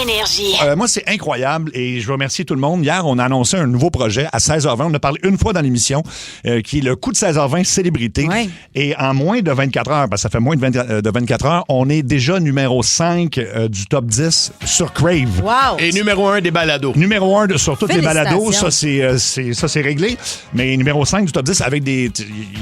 Énergie. Moi, c'est incroyable et je veux remercier tout le monde. Hier, on a annoncé un nouveau projet à 16h20. On a parlé une fois dans l'émission, qui est le coup de 16h20 célébrité. Ouais. Et en moins de 24 heures, parce que ça fait moins de 24 heures, on est déjà numéro 5 du top 10 sur Crave. Wow! Et numéro 1 des balados. Numéro 1 sur toutes les balados, Félicitations. ça c'est réglé. Mais numéro 5 du top 10 avec il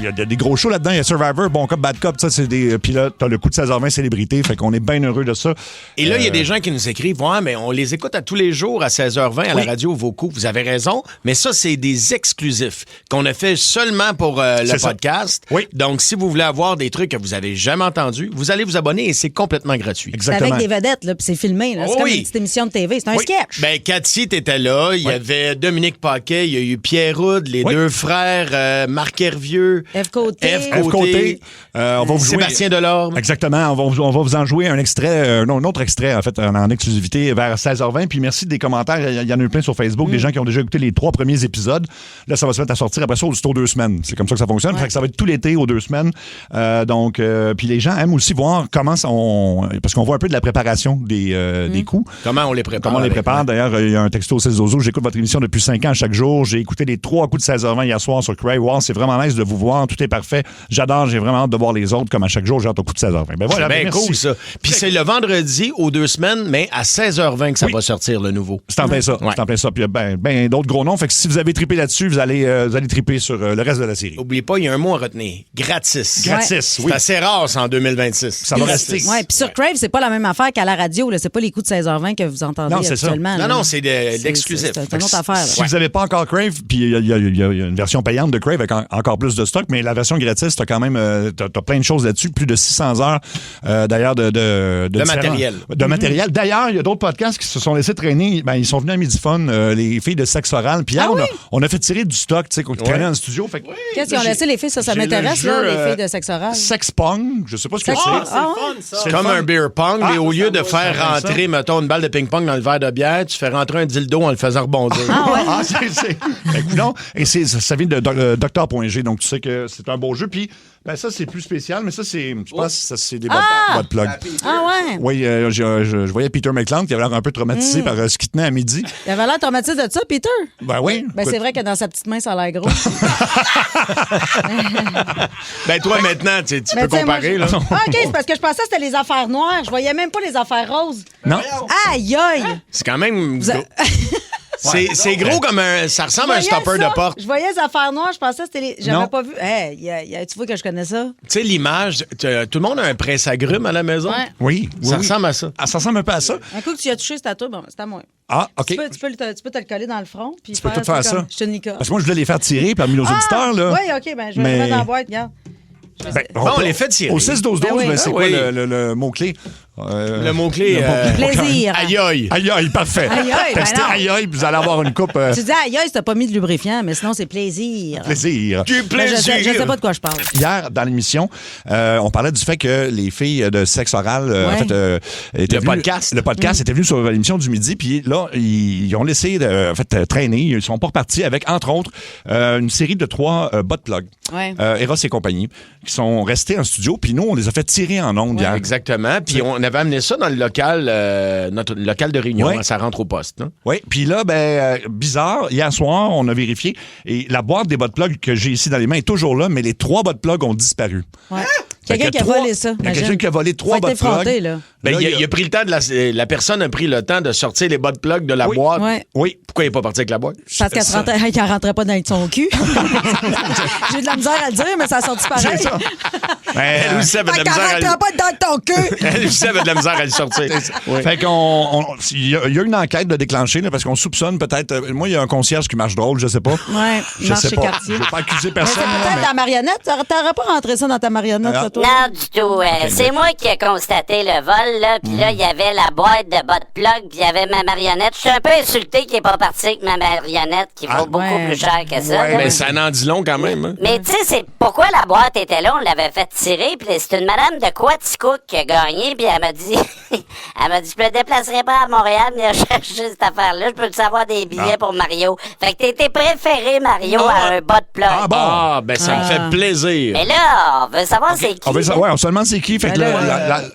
y a des gros shows là-dedans. Il y a Survivor, Bon Cop, Bad Cop, ça c'est des. Puis là, t'as le coup de 16h20 célébrité, fait qu'on est bien heureux de ça. Et là, il y a des gens qui nous écrivent, ouais, mais on les écoute à tous les jours à 16h20 à la radio, vos coups. Vous avez raison, mais ça, c'est des exclusifs qu'on a fait seulement pour le C'est ça. podcast. Oui. Donc, si vous voulez avoir des trucs que vous avez jamais entendus, vous allez vous abonner et c'est complètement gratuit. C'est Exactement. avec des vedettes, là, puis c'est filmé. Là. C'est Oh comme oui. une petite émission de TV. C'est un sketch. Ben, Cathy, t'étais là. Il y avait Dominique Paquet, il y a eu Pierre Houd, les Oui. deux frères, Marc Hervieux, F. Côté. F. Côté, on va vous jouer. Sébastien Delorme. Exactement. On va vous en jouer un extrait, un autre extrait, en fait, en exclusivité vers 16h20. Puis merci des commentaires. Il y en a eu plein sur Facebook, des gens qui ont déjà écouté les 3 premiers épisodes. Là, ça va se mettre à sortir après ça aux 2 semaines. C'est comme ça que ça fonctionne. Fait que ça va être tout l'été aux 2 semaines. Puis les gens aiment aussi voir comment parce qu'on voit un peu de la préparation des coups. Comment on les prépare? Comment on les prépare. D'ailleurs, il y a un texto au 16 Zozo. J'écoute votre émission depuis 5 ans chaque jour. J'ai écouté les 3 coups de 16h20 hier soir sur Crave. Wow, c'est vraiment nice de vous voir. Tout est parfait. J'adore. J'ai vraiment hâte de voir les autres. Comme à chaque jour, j'ai hâte au coup de 16h20. Ben voilà, C'est bien merci. cool, ça. Puis c'est le vendredi aux 2 semaines, mais à 16h20 que ça va sortir, le nouveau. C'est en plein ça. Ouais. C'est en plein ça. Puis il y a ben d'autres gros noms. Fait que si vous avez trippé là-dessus, vous allez tripper sur le reste de la série. Oubliez pas, il y a un mot à retenir. Gratis. Gratis, C'est oui. assez rare, ça, en 2026. Ça va rester. Ouais, puis sur Crave, c'est pas la même affaire qu'à la radio. Là. C'est pas les coups de 16h20 que vous entendez Non, c'est ça. actuellement. Non, là. non, c'est de l'exclusif. C'est une autre affaire. là. Si vous n'avez pas encore Crave, puis il y a une version payante de Crave avec encore plus de stock, mais la version gratis, t'as quand même t'as plein de choses là-dessus, plus de 600 heures d'ailleurs de différents- matériel. De matériel. D'ailleurs, il y a d'autres podcasts qui se sont laissés traîner. Ben, ils sont venus à Midi Fun, les filles de sexe oral. Puis hier, on a fait tirer du stock, tu sais, qu'on traînait dans le studio. Fait que, Qu'est-ce qu'ils ont laissé les filles? Ça j'ai m'intéresse, le là, jeu, les filles de sexe oral. Sex Pong, je sais pas ce que Sex c'est. Pong. Ah, ouais? C'est comme un beer pong, mais au lieu de faire ça. rentrer, mettons, une balle de ping-pong dans le verre de bière, tu fais rentrer un dildo en le faisant rebondir. Ah, c'est. Ben, coudonc. Et ça vient de Docteur.g, donc tu sais que c'est un beau jeu. Puis, ben, ça, c'est plus spécial, mais ça, c'est. Je pense que ça, c'est des bottes plug. Ah ouais? Oui, je voyais Peter McClelland qui avait l'air un peu traumatisé par ce qui tenait à midi. Il avait l'air traumatisé de ça, Peter. Ben oui. Ben, c'est vrai que dans sa petite main, ça a l'air gros. Ben, toi, maintenant, tu Mais peux tu sais, moi, comparer, là. Ah, OK, c'est parce que je pensais que c'était les affaires noires. Je voyais même pas les affaires roses. Non. Aïe, aïe! C'est quand même gros. C'est gros comme un. Ça ressemble à un Je voyais stopper ça. de porte. Je voyais les affaires noires, je pensais que c'était les. Non. J'avais pas vu. Hey, tu vois que je connais ça? Tu sais, l'image, tout le monde a un presse-agrumes à la maison. Ouais. Oui. Ça ressemble à ça. Ah, ça ressemble un peu à ça. Un coup que tu as touché, c'est à toi, bon, c'est à moi. Ah, OK. Tu peux te le coller dans le front. Puis Tu peux tout faire c'est ça. comme, je te nique. Parce que moi, je voulais les faire tirer parmi nos auditeurs, là. Oui, OK, ben je vais Mais- le mettre dans la boîte, regarde. Ben, Bon, on les fait tirer. Au 6-12-12, Ben oui. ben, c'est Ah quoi oui. le mot-clé? Le mot-clé. Plaisir. Aïe aïe. Aïe aïe, parfait. Aïe, aïe, ben Testez non. aïe aïe, puis vous allez avoir une coupe Tu dis aïe, aïe, t'as pas mis de lubrifiant, mais sinon, c'est plaisir. plaisir. Du Ben, je sais pas de quoi je parle. Hier, dans l'émission, on parlait du fait que les filles de sexe oral, en Ouais. fait, étaient Le venues- podcast. Le podcast était venu sur l'émission du midi, puis là, ils ont laissé en fait, traîner. Ils sont pas repartis avec, entre autres, une série de 3 butt plugs. Ouais. Eros et compagnie, qui sont restés en studio, puis nous, on les a fait tirer en ondes hier. Exactement. Puis on avait amené ça dans le local, notre local de réunion. Ouais. Hein, ça rentre au poste. Hein. Oui, puis là, bizarre, hier soir, on a vérifié, et la boîte des butt plugs que j'ai ici dans les mains est toujours là, mais les 3 butt plugs ont disparu. Ouais. Fait Quelqu'un que qui a 3 volé ça. Il y a quelqu'un qui a volé 3 Faut être butt plugs. effronté, là. Ben, Là, il a pris le temps la personne a pris le temps de sortir les bas de plug de la Oui. boîte. Ouais. Oui. Pourquoi il n'est pas parti avec la boîte? Parce qu'elle rentrait pas dans son cul. J'ai de la misère à le dire, mais ça a sorti pareil. C'est ça. Ben, Elle aussi avait de la Fait qu'elle misère à rentrait pas dans ton cul. Elle aussi avait de la misère à le sortir. Oui. Fait il y a une enquête de déclencher là, parce qu'on soupçonne peut-être. Moi, il y a un concierge qui marche drôle, je sais pas. Ouais, il Je marche sais chez pas. Cartier. Je veux pas accuser Mais personne. c'est là, peut-être mais- la marionnette. T'aurais pas rentré ça dans ta marionnette, ça, toi? Non, du tout. C'est moi qui ai constaté le vol, là. Puis là, il y avait la boîte de bas de plug, puis il y avait ma marionnette. Je suis un peu insulté qu'il n'est pas parti avec ma marionnette, qui vaut beaucoup ouais. plus cher que ça. Ouais, là. Mais ça en dit long quand même. Hein? Mais tu sais, c'est pourquoi la boîte était là, on l'avait fait tirer, puis c'est une madame de Quaticook qui a gagné, puis elle m'a dit, je me déplacerai pas à Montréal, venir chercher cette affaire-là, je peux savoir des billets pour Mario. Fait que t'étais préféré, Mario, à un bas de plug. Ah bon? Ah, ben ça me fait plaisir. Mais là, on veut savoir c'est qui. On se demande c'est qui. Fait que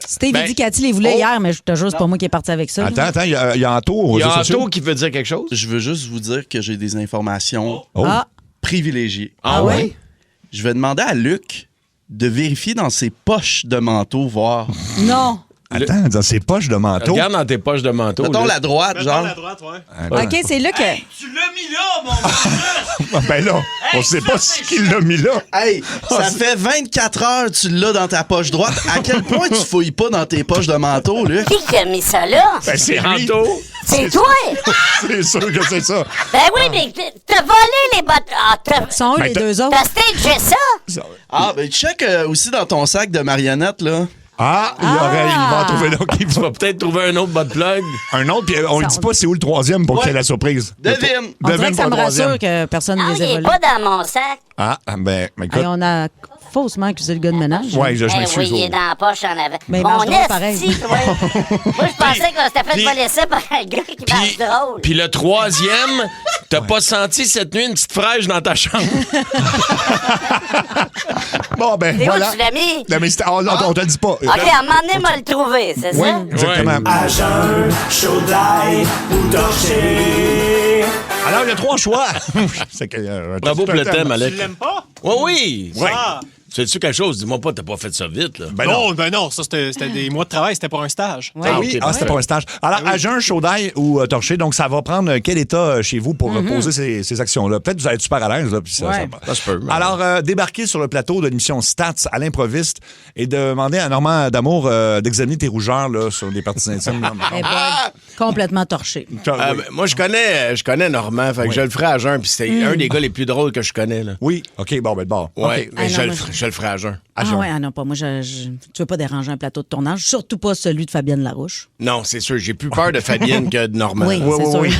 Steve Ben, il dit Cathy les voulait hier, mais je te jure, c'est pas moi qui est parti avec ça. Attends, il y a Anto aux Il y a réseaux sociaux. Anto qui veut dire quelque chose. Je veux juste vous dire que j'ai des informations Ah, privilégiées. Ah oui? Je vais demander à Luc de vérifier dans ses poches de manteau, voir. non. Attends, dans ses poches de manteau. Regarde dans tes poches de manteau. Mettons là. la droite, genre. la droite, ouais. OK, c'est là que. Tu l'as mis là, mon gars! Ben là, on sait pas ce qu'il l'a mis là. Hey, ça fait 24 heures que tu l'as dans ta poche droite. À quel point tu fouilles pas dans tes poches de manteau, Luc? Qui a mis ça là? Ben c'est lui. Anto. C'est toi! C'est sûr que c'est ça. Ben oui, mais t'as volé les bottes. Ah, t'as Sont où Ben, les deux autres? stagé ça? Ah, ben check aussi dans ton sac de marionnettes, là. Ah, il va en trouver là. Tu vas peut-être trouver un autre bot plug. Un autre, puis on ne dit pas c'est où le troisième pour qu'il y ait la surprise. Devine. On dirait Devine que ça pour me le troisième. rassure que personne Ah, ne il les ait est volés. pas dans mon sac. Ah, ben écoute. Hey, on a faussement accusé le gars de ménage. Ouais, je Eh m'excuse. oui, il est dans la poche en avant. Mais il Mon mange drôle pareil. esti, toi. Moi, je pensais qu'on s'était fait Puis- voler ça par un gars qui mange drôle. Puis le troisième, t'as pas senti cette nuit une petite fraîche dans ta chambre? Bon, ben Et où voilà. tu l'as mis? Non, mais on te le dit pas. OK, à un moment donné, m'a le trouvé, c'est Oui, ça? exactement. À jeun, chaud d'ail ou torché. Alors, il y a 3 choix. C'est que, Bravo pour le thème, Tu Alex. l'aimes pas? Oui, oui. Ah. C'est-tu quelque chose? Dis-moi pas, t'as pas fait ça vite, là. Ben non. Non, ça, c'était des mois de travail, c'était pour un stage. Ouais. Ah oui, ok, c'était pour un stage. Alors, à jeun, chaud d'ail ou torché, donc ça va prendre quel état chez vous pour poser ces actions-là? Peut-être que vous allez être super à l'aise. Là, puis ça, Ouais. Ça se peut. mais- Alors, débarquer sur le plateau de l'émission Stats à l'improviste et demander à Normand D'Amour d'examiner tes rougeurs là, sur des parties intimes. là. Eh boy, complètement torché. Oui. Moi, je connais Normand, fait que je le ferai à jeun, puis c'est un des gars les plus drôles que je connais, là. Oui, OK, bon, ben bon. Ouais, OK. mais Ah, je non, le moi, ferai- je le ferai à jeun. Ah jeun. ouais, ah non, pas moi. Tu veux pas déranger un plateau de tournage, surtout pas celui de Fabienne Larouche. Non, c'est sûr, j'ai plus peur de Fabienne que de Normand. Oui. Oui, c'est sûr. oui.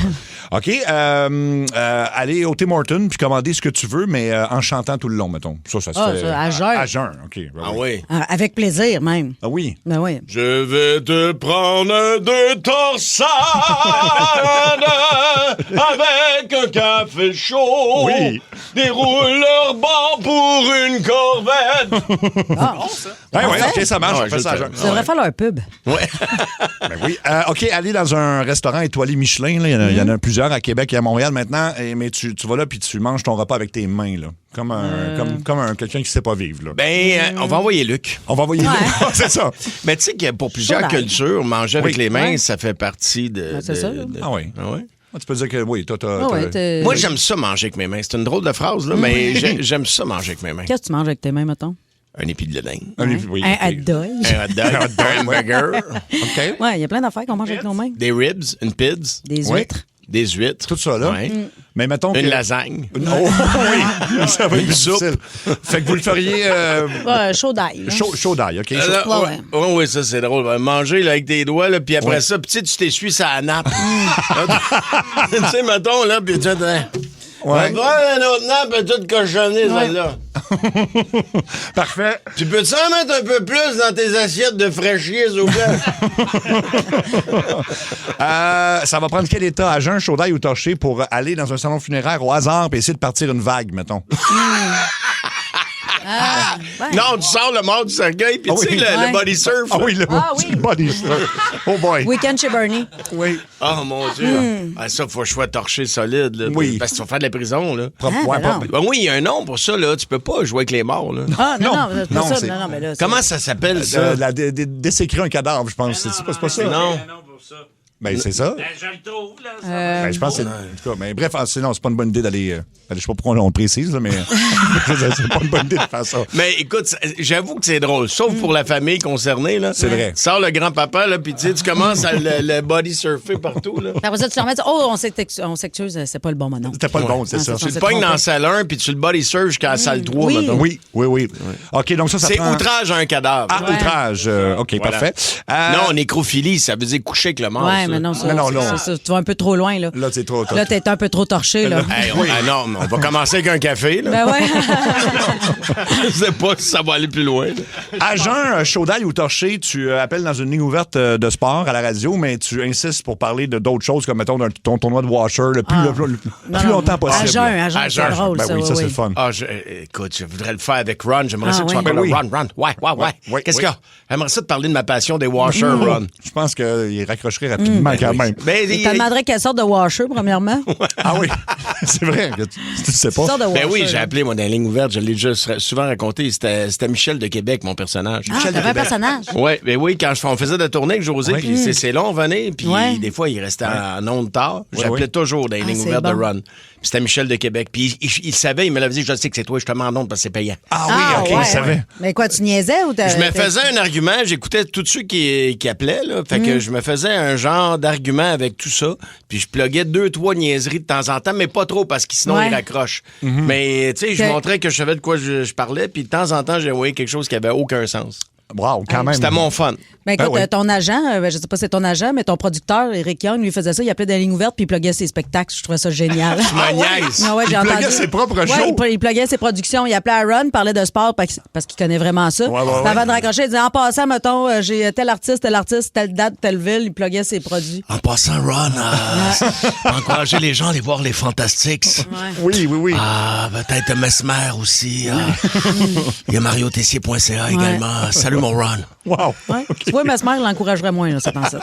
OK. Allez au Tim Hortons puis commander ce que tu veux, mais en chantant tout le long, mettons. Ça se Ah, fait. ça, à jeun. À jeun, OK. Ben Ah oui. Ah, avec plaisir, même. Ah oui. Ben oui. Je vais te prendre deux torsades avec un café chaud. Oui. Déroule leur banc pour une corvette. Ouais, ouais, OK, ça marche. Ah on ouais, fait je ça à le jeun. fais. Ça devrait faire leur pub. Ouais. Ben oui. OK, aller dans un restaurant étoilé Michelin, là, il y en a plusieurs à Québec et à Montréal maintenant, mais tu vas là puis tu manges ton repas avec tes mains, là. Comme quelqu'un qui sait pas vivre, là. Ben, on va envoyer Luc. On va envoyer c'est ça. Mais tu sais que pour plusieurs Chaud d'ail. cultures, manger avec Oui. les mains, Ouais. ça fait partie de... Ben, c'est ça, là. Ah oui. Ah ouais? Ah, tu peux dire que oui, toi, Ah ouais, t'es- Moi, j'aime ça manger avec mes mains. C'est une drôle de phrase, là, mais j'aime ça manger avec mes mains. Qu'est-ce que tu manges avec tes mains, mettons? Un épi de dingue. Oui, Un OK. hot dog. Un hot dog, un hamburger, OK. Ouais, il y a plein d'affaires qu'on mange avec nos mains. des ribs, une pizza, Des Oui. huîtres. des huîtres. Tout ça, là. Ouais. Mais mettons que... Une lasagne. Oh, oui, ça va être Une soupe. difficile. Fait que vous le feriez Ouais, chaud d'ail. hein. chaud d'ail, OK? Là, Ouais, ouais. Ouais, ouais, ça, c'est drôle. Manger là, avec tes doigts, là, puis après Ouais. ça, puis tu sais, tu t'essuies ça nappe. Tu sais, mettons, là, puis tu sais, Ouais. prends un autre nappe et tout cochonner, celle-là. Parfait. Tu peux-tu en mettre un peu plus dans tes assiettes de fraîchier, s'il vous plaît? Ça va prendre quel état à jeun, chaud d'ail ou torché pour aller dans un salon funéraire au hasard et essayer de partir une vague, mettons? Ouais. Non, tu sors le mort du cercueil, puis Ah tu sais, oui. le Ouais. body surf. Ah oui, le Ah oui. body surf. Oh boy. Week-end chez Bernie. Oui. Oh mon Dieu. Ah, ça, faut que je sois torché solide. Là, Oui. Parce que tu vas faire de la prison. Là. Propre- Ah, ouais, ben propre- Ben oui, il y a un nom pour ça. Là. Tu peux pas jouer avec les morts. Là. Ah, non, Non, non, c'est pas non, ça. c'est- Non, mais là, c'est- Comment ça s'appelle, ça? Dessécrer un cadavre, je pense. C'est pas ça? Non. Ben, c'est ça. Je le trouve, là. Ben, je pense que c'est. En tout cas, mais bref, sinon, c'est pas une bonne idée d'aller. Je sais pas pourquoi on le précise, là, mais c'est pas une bonne idée de faire ça. Mais écoute, j'avoue que c'est drôle. Sauf pour la famille concernée. Là. C'est vrai. Tu sors le grand-papa, là, puis tu sais, tu commences à le body surfer partout. Là. Après ça, tu te remets, oh, on s'excuse, c'est pas le bon moment. C'était pas le bon, c'est Ah, ça. c'est Tu le s'est pognes trompé. dans la salle 1, puis tu le body surf jusqu'à la salle 3. Oui. mettons. Oui, oui, oui. OK, donc ça C'est prend... outrage à un cadavre. Ah, outrage. OK, Voilà. parfait. Non, nécrophilie, ça veut dire coucher avec le mort. Ouais, Ouais, mais non, ça, Non, tu vas un peu trop loin, là. Là, c'est trop. Là, t'es un peu trop torché, là. Hey, non, mais on va commencer avec un café, là. Ben ouais. Je sais pas si ça va aller plus loin. Là. À jeun, chaud d'ail ou torché, tu appelles dans une ligne ouverte de sport à la radio, mais tu insistes pour parler d'autres choses, comme, mettons, ton tournoi de washer le plus longtemps possible. À jeun, c'est drôle, Ben ça. oui, ça, c'est le fun. Écoute, je voudrais le faire avec Ron. J'aimerais ça que tu oui. m'appelles Ben oui. Ron. Ouais. Qu'est-ce qu'il y a? J'aimerais ça te parler de ma passion des washers, Ron. Je pense qu'il raccrocherait rapidement quand même. Ben, Tu te demanderais quelle sorte de washer, premièrement? Ah oui, c'est vrai. Tu sais pas. Quelle sorte de washer, Ben oui, j'ai là? appelé, moi, dans la ligne ouverte. Je l'ai déjà souvent raconté. C'était Michel de Québec, mon personnage. Ah, t'avais un personnage. Ouais, ben oui, quand on faisait de la tournée avec José, Ouais. puis c'est long, venez, puis Ouais. des fois, il restait en ondes tard. J'appelais toujours dans les lignes c'est ouvertes bon. de Run. Puis c'était Michel de Québec. Puis il savait, il me l'avait dit, je sais que c'est toi, je te mets en ondes parce que c'est payant. Ah oui, OK, ouais. il savait. Mais quoi, tu niaisais ou Je me faisais un argument, j'écoutais tous ceux qui appelaient, là. Fait que je me faisais un genre d'argument avec tout ça. Puis je pluguais 2-3 niaiseries de temps en temps, mais pas trop parce que sinon Ouais. ils raccrochent. Mais tu sais, je Ok. montrais que je savais de quoi je parlais, puis de temps en temps, j'ai envoyé quelque chose qui avait aucun sens. Wow, quand même. C'était mon fun. Ben écoute, Ben oui. ton agent, je sais pas si c'est ton agent, mais ton producteur, Eric Young, lui faisait ça, il appelait des lignes ouvertes puis il pluguait ses spectacles. Je trouvais ça génial. Tu me niaises. Ah ouais, j'ai Il entendu. pluguait ses propres Ouais, shows. il pluguait ses productions. Il appelait Aaron, parlait de sport parce qu'il connaît vraiment ça. Ouais, Puis avant de raccrocher, il disait en passant, mettons, j'ai tel artiste, telle date, telle ville. Il pluguait ses produits. En passant, Ron, encourager les gens à aller voir les Fantastics. Oui. Ah, peut-être Mesmer aussi. Il y a mariotessier.ca également. Salut, mon Ron. Wow. Ouais. Tu vois, Mesmer l'encouragerait moins, là, ça pense ça.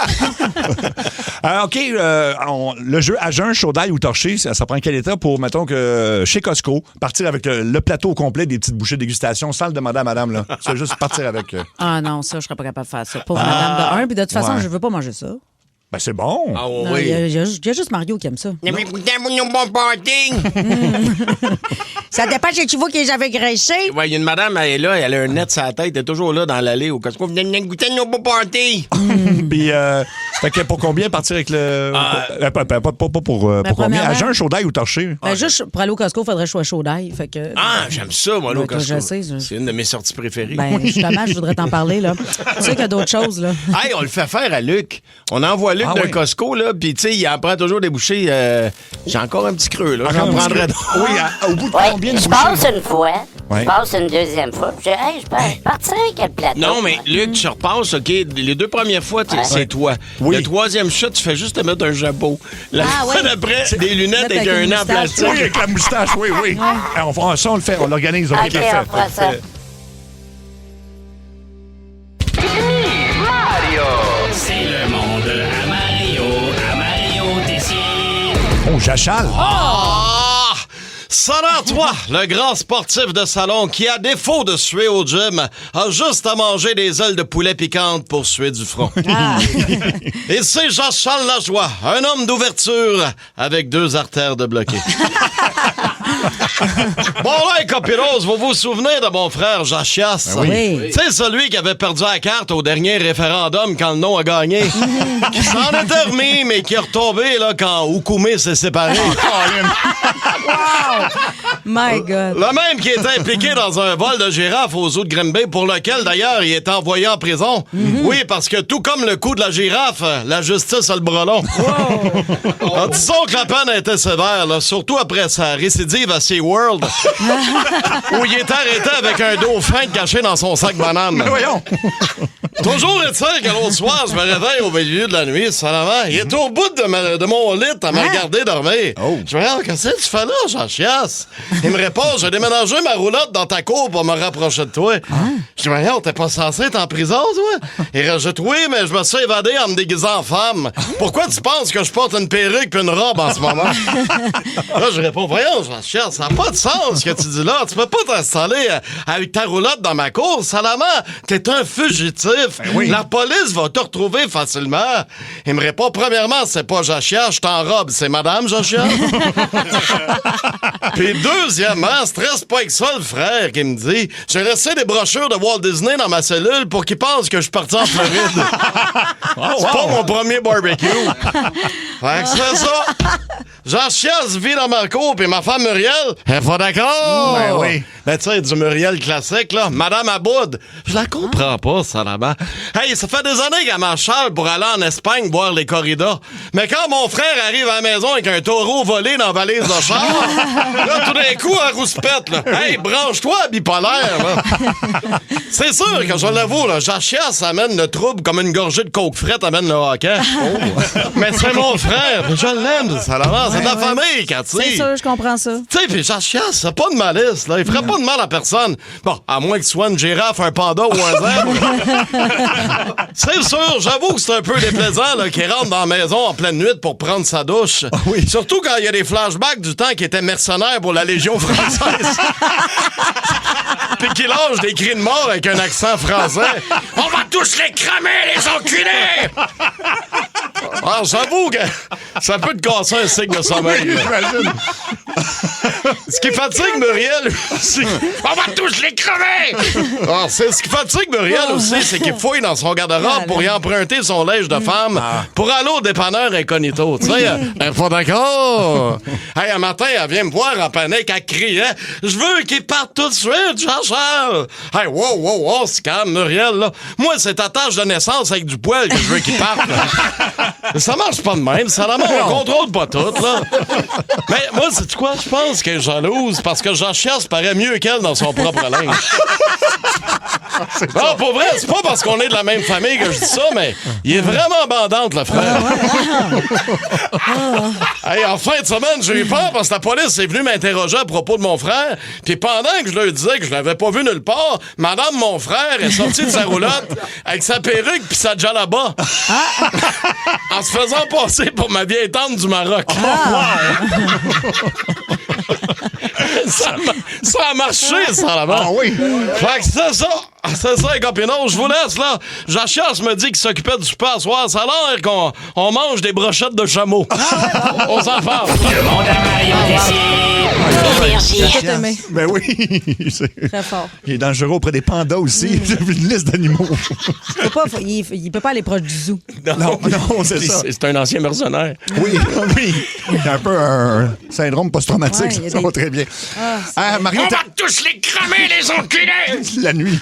OK, le jeu à jeun, chaud d'ail ou torché, ça prend quel état pour, mettons, que chez Costco, partir avec le plateau au complet des petites bouchées de dégustation sans le demander à madame, là. Tu vas juste partir avec. Ah non, ça, je serais pas capable de faire ça. Pauvre madame de 1, puis de toute façon, Ouais. je veux pas manger ça. Ben, c'est bon. Ah Non, oui. il y a juste Mario qui aime ça. Ça dépend chez vous que j'avais graissé. Ouais, il y a une madame, elle est là, elle a un net sur la tête, elle est toujours là dans l'allée au Costco. Venez goûter nos beaux parties. Puis, fait que pour combien partir avec le. Pas pour combien. À premièrement- jeun, chaud d'ail ou torché? Ben, juste pour aller au Costco, il faudrait que je sois chaud d'ail. Fait que, Ah, j'aime ça, moi, là, au Ouais, toi, Costco. je sais, ça. C'est une de mes sorties préférées. ben, justement, je voudrais t'en parler, là. Tu sais qu'il y a d'autres choses, là. Hey, on le fait faire à Luc. On envoie Luc Ah d'un oui. Costco, là, puis tu sais, il en prend toujours des bouchées. J'ai encore un petit creux, là. J'en prendrais d'autres. Oui, au bout de Ouais, combien de je bouchées? passe une fois, Ouais. je passe une deuxième fois, puis je dis, hey, je partirai avec le plateau. Non, mais Luc, tu repasses, OK? Les 2 premières fois, c'est toi. Oui. Le 3e shot, tu fais juste te mettre un jabot. La Ah, fois oui. d'après, des lunettes Mettre avec avec un une nez en moustache. plastique. Oui, avec la moustache, oui. Ça, on le fait, on l'organise. OK, OK, parfait. on fera ça. C'est le monde à Mario Tessier. Oh, j'achale. Ah! Salut à toi, le grand sportif de salon qui, à défaut de suer au gym, a juste à manger des ailes de poulet piquantes pour suer du front. Et c'est Jean-Charles Lajoie, un homme d'ouverture avec 2 artères de bloqué. Bon là, les copiros, vous vous souvenez de mon frère Jachias? Oui. C'est celui qui avait perdu la carte au dernier référendum quand le non a gagné. Qui s'en était remis, mais qui est retombé là, quand Oukoumé s'est séparé. My God. Le même qui était impliqué dans un vol de girafe aux eaux de Grimby, pour lequel, d'ailleurs, il est envoyé en prison. Oui, parce que tout comme le coup de la girafe, la justice a le bras long. Alors, disons que la peine a été sévère, là, surtout après sa récidive à SeaWorld, où il est arrêté avec un dauphin caché dans son sac banane. Mais voyons. Toujours est-il que l'autre soir, je me réveille au milieu de la nuit, seulement. Il est au bout de mon lit à me regarder dormir. Je me dis, qu'est-ce que tu fais là, Jean-Chias? Il me répond, j'ai déménagé ma roulotte dans ta cour pour me rapprocher de toi. Je dis, voyons, t'es pas censé être en prison, toi? Il rajoute, oui, mais je me suis évadé en me déguisant en femme. Pourquoi tu penses que je porte une perruque puis une robe en ce moment? Là, je réponds, voyons, Jean-Chias, ça n'a pas de sens ce que tu dis là. Tu peux pas t'installer avec ta roulotte dans ma cour. Salamand, t'es un fugitif. La police va te retrouver facilement. Il me répond, premièrement, c'est pas Jachias, je t'enrobe, c'est Madame Jachias. Puis deuxièmement, stresse pas avec ça le frère qui me dit, j'ai laissé des brochures de Walt Disney dans ma cellule pour qu'il pense que je suis parti en Floride. C'est pas mon premier barbecue. Fait que c'est ça. Jean-Chias vit dans ma cour, puis ma femme Muriel, elle est pas d'accord. Ben oui. Ben tu sais, du Muriel classique, là. Madame Aboud, je la comprends pas, Salama. hein? Hey, ça fait des années qu'elle m'achale pour aller en Espagne boire les corridas. Mais quand mon frère arrive à la maison avec un taureau volé dans la valise de char, là, tout d'un coup, elle rouspète, là. Hey, branche-toi, bipolaire, là. C'est sûr que je l'avoue, là, Jachias amène le trouble comme une gorgée de coke frette amène le hockey. Mais c'est mon frère, puis je l'aime, ça l'avance. C'est de la famille, Cathy. C'est sûr, je comprends ça. Tu sais, puis Jachias, c'est pas de malice, là. Il ferait pas de mal à personne. Bon, à moins que ce soit une girafe, un panda ou un zèbre. C'est sûr, j'avoue que c'est un peu déplaisant, là, qu'il rentre dans la maison en pleine nuit pour prendre sa douche. Oui. Surtout quand il y a des flashbacks du temps qu'il était mercenaire pour la Légion française. Puis qu'il lâche des cris de mort avec un accent français. On va tous les cramer, les enculés! Alors, j'avoue que ça peut te casser un cycle de sommeil. J'imagine. Ce qui fatigue Muriel aussi. On va tous les crever! Alors, ce qui fatigue Muriel aussi, c'est qu'il fouille dans son garde-robe pour y emprunter son linge de femme pour aller au dépanneur incognito. Tu sais, elle est pas d'accord. Hey, un matin, elle vient me voir en panique, elle criait « Je veux qu'il parte tout de suite, Jean-Charles! » Hey, wow, on se calme, Muriel, là. Moi, c'est ta tâche de naissance avec du poil que je veux qu'il parte, là. Ça marche pas de même, ça la on contrôle pas tout, là. Mais moi, c'est quoi? Je pense qu'elle est jalouse parce que Jean-Chias paraît mieux qu'elle dans son propre linge. Non, pour vrai, c'est pas parce qu'on est de la même famille que je dis ça, mais il est vraiment bandante, le frère. Hey, en fin de semaine, j'ai eu peur parce que la police est venue m'interroger à propos de mon frère. Puis pendant que je leur disais que je l'avais pas vu nulle part, madame, mon frère, est sortie de sa roulotte avec sa perruque puis sa djellaba. En se faisant passer pour ma vieille tante du Maroc. Ça a marché, ça, là-bas. Ah oui. Fait que c'est ça. C'est ça, les copinos. Je vous laisse, là. Jachias me dit qu'il s'occupait du super soir. Ça a l'air qu'on mange des brochettes de chameau. On s'en parle. Le monde à Mario Tessier. J'ai tout aimé. Ben oui. Très fort. Il est dangereux auprès des pandas aussi. J'ai vu une liste d'animaux. Il peut pas aller proche du zoo. Non, c'est ça. C'est un ancien mercenaire. Oui. Il y a un peu un syndrome post-traumatique. Ouais, il y a ça des- va très bien. Mario, On va tous les cramer, les enculés! la nuit.